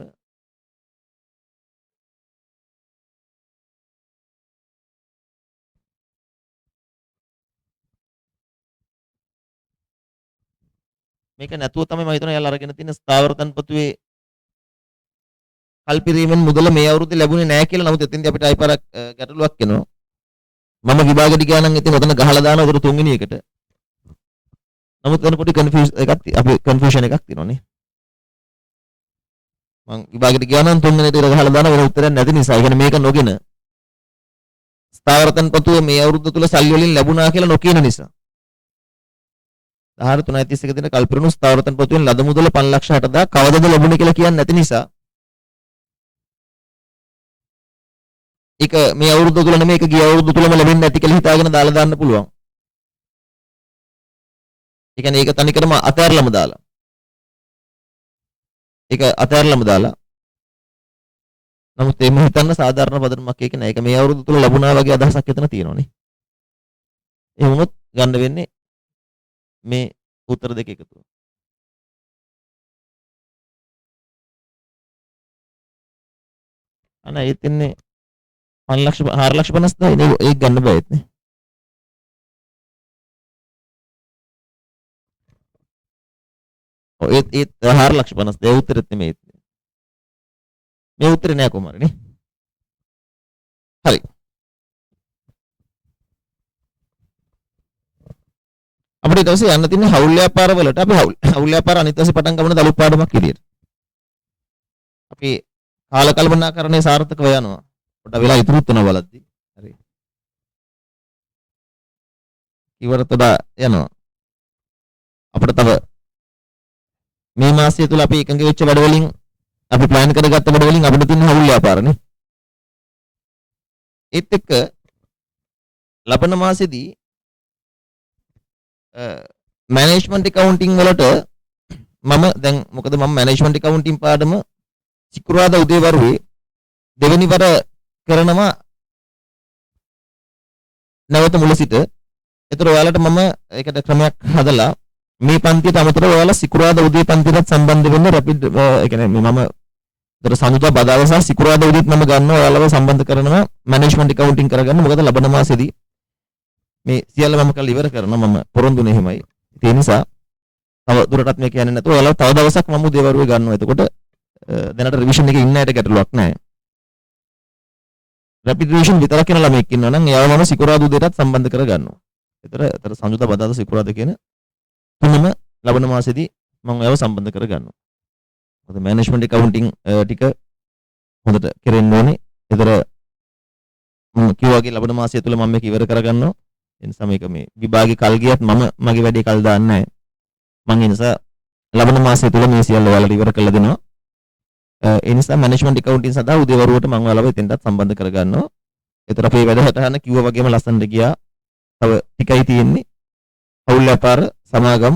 මේක නැතුව තමයි මම හිතනවා එයාලා අරගෙන තියෙන ස්ථාවර තන්පතුවේ කල්පිරීමෙන් මුදල මේ අවුරුද්දේ ලැබුණේ නැහැ කියලා. නමුත් එතෙන්දී අපිට ආයි පාරක් ගැටලුවක් එනවා. මම විභාගෙට ගියා නම් ඉතින් ඔතන ගහලා දානවා උතර තුන්වෙනි එකට. නමුත් එතන පොඩි කන්ෆියුෂන් එකක් තියෙනවනේ. මං විභාගෙට ගියා නම් තුන්වෙනිට ඉර ගහලා දාන වෙන උත්තරයක් නැති නිසා. ඒ කියන්නේ මේක නොගෙන ස්ථාවර තැන්පතුව මේ අවුරුද්ද තුල සල්ලි වලින් ලැබුණා කියලා නොකියන නිසා. 1331 දින කල්පිරුණු ස්ථාවර තැන්පතුවෙන් ලද මුදල 5,60,000 කවදද ලැබුණේ කියලා කියන්නේ නැති නිසා. ඒක මේ අවුරුද්ද තුල නෙමෙයි ඒක ගිය අවුරුද්ද තුලම ලැබෙන්නේ නැති කියලා හිතාගෙන දාලා දාන්න පුළුවන්. ඒ කියන්නේ ඒක තනිකරම අතෑරලම දාලා. ඒක අතෑරලම දාලා. නමුත් එimhe හිතන්න සාධාරණ පදනමක් ඒක නෑ. ඒක මේ අවුරුද්ද තුල ලැබුණා වගේ අදහසක් එතන තියෙනවනේ. ඒ වුණොත් ගන්න වෙන්නේ මේ උත්තර දෙක එකතු. අනේ ඒත් ඉන්නේ 4,50,000 නේ ඒක ගන්න බෑත් නේ. ඔය ඒත් 4,50,000 ඒ උත්තරෙත් නෙමෙයි. මේ උත්තරේ නෑ කොහමද නේ? හරි. අපිට ඊට පස්සේ යන්න තියෙන්නේ හවුල් ව්‍යාපාර වලට. අපි හවුල් ව්‍යාපාර අනිත් පස්සේ පටන් ගමු දලු පාඩමක් විදියට. අපි කාල කල්පනාකරණේ සාර්ථකව යනවා. පොඩ වෙලා ඉතුරුත් වෙනවා බලද්දි. හරි. ඉවරතට යනවා. අපිට තව මේ මාසය තුල අපි එකඟ වෙච්ච වැඩ වලින් අපි ප්ලෑන් කරගත්ත වැඩ වලින් අපිට තියෙන හවුල් ව්‍යාපාරනේ. ඒත් එක්ක ලබන මාසෙදී මැනේජ්මන්ට් එකවුන්ටින් වලට මම දැන් මොකද මම මැනේජ්මන්ට් එකවුන්ටින් පාඩම සිකුරාදා උදේ වරුවේ දෙවෙනි වර කරනවා නැවත මුල සිට. ඒතර ඔයාලට මම ඒකට ක්‍රමයක් හදලා මේ පන්තියට අමතරව ඔයාලා සිකුරාදා උදේ පන්තියට සම්බන්ධ වෙන්න රැපිඩ් ඒ කියන්නේ මම ඒතර සඳුදා බදාදා සහ සිකුරාදා උදේත් මම ගන්නවා ඔයාලව සම්බන්ධ කරනවා මැනේජ්මන්ට් එකවුන්ටින් කරගන්න. මොකද ලබන මාසෙදී මේ සියල්ල මම කල් ඉවර කරනවා මම පොරොන්දුනේ එහෙමයි. ඒ නිසා තව දුරටත් මේ කියන්නේ නැතුව ඔයාලා තව දවසක් මම උදේ වරුවේ ගන්නවා. එතකොට දැනට රිවිෂන් එකේ ඉන්න අයට ගැටලුවක් නැහැ. රැපිඩ් රිවිෂන් විතරක් කරන ළමෙක් ඉන්නවා නම් එයාව මම සිකුරාදා උදේටත් සම්බන්ධ කරගන්නවා. ඒතර සඳුදා බදාදා සිකුරාදා කියන තුනම ලබන මාසෙදී මම එයාව සම්බන්ධ කරගන්නවා. මොකද මැනේජ්මන්ට් එකවුන්ටින් ටික හොඳට කෙරෙන්න ඕනේ. ඒතර මම කිව්වාගේ ලබන මාසය තුල මම මේක ඉවර කරගන්නවා. ඒ නිසා මේක මේ විභාගේ කල් ගියත් මම මගේ වැඩේ කල් දාන්නේ නැහැ. මම ඒ නිසා ලබන මාසය තුල මේ සියල්ල ඔයාලට ඉවර කරලා දෙනවා. ඒ නිසා මැනේජ්මන්ට් එකවුන්ටින් සඳහා උදේවරුවට මම ඔයාලව එතෙන්ටත් සම්බන්ධ කරගන්නවා. ඒතර අපේ වැඩසටහන කිව්වා වගේම ලස්සනට ගියා. තව ටිකයි තියෙන්නේ. හවුල් ව්‍යාපාර සමාගම්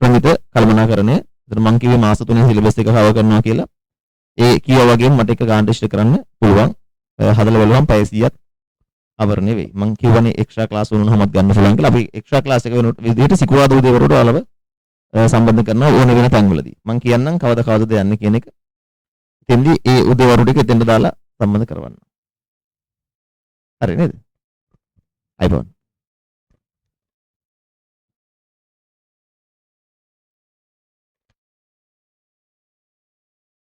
ප්‍රමිත කළමනාකරණය. ඒතර මම කිව්වේ මාස 3 සිලබස් එක කවර් කරනවා කියලා. ඒ කිව්වා වගේම මට එක ගානට ඉෂ්ට කරන්න පුළුවන්. හදලා බලුවම් පැය 100ක් අවරණය වෙයි. මම කියවනේ එක්ස්ට්‍රා ක්ලාස් වුණාමත් ගන්න පුළුවන් කියලා. අපි එක්ස්ට්‍රා ක්ලාස් එක වෙනකොට විදිහට සිකුරාදා උදේ වරුවට ඔයාලව සම්බන්ධ කරනවා ඕන වෙන තැන්වලදී. මම කියන්නම් කවදද යන්නේ කියන එක. එතෙන්දී ඒ උදේ වරුවට එක එතෙන්ට දාලා සම්බන්ධ කරවන්න. හරි නේද? අයිබෝන්.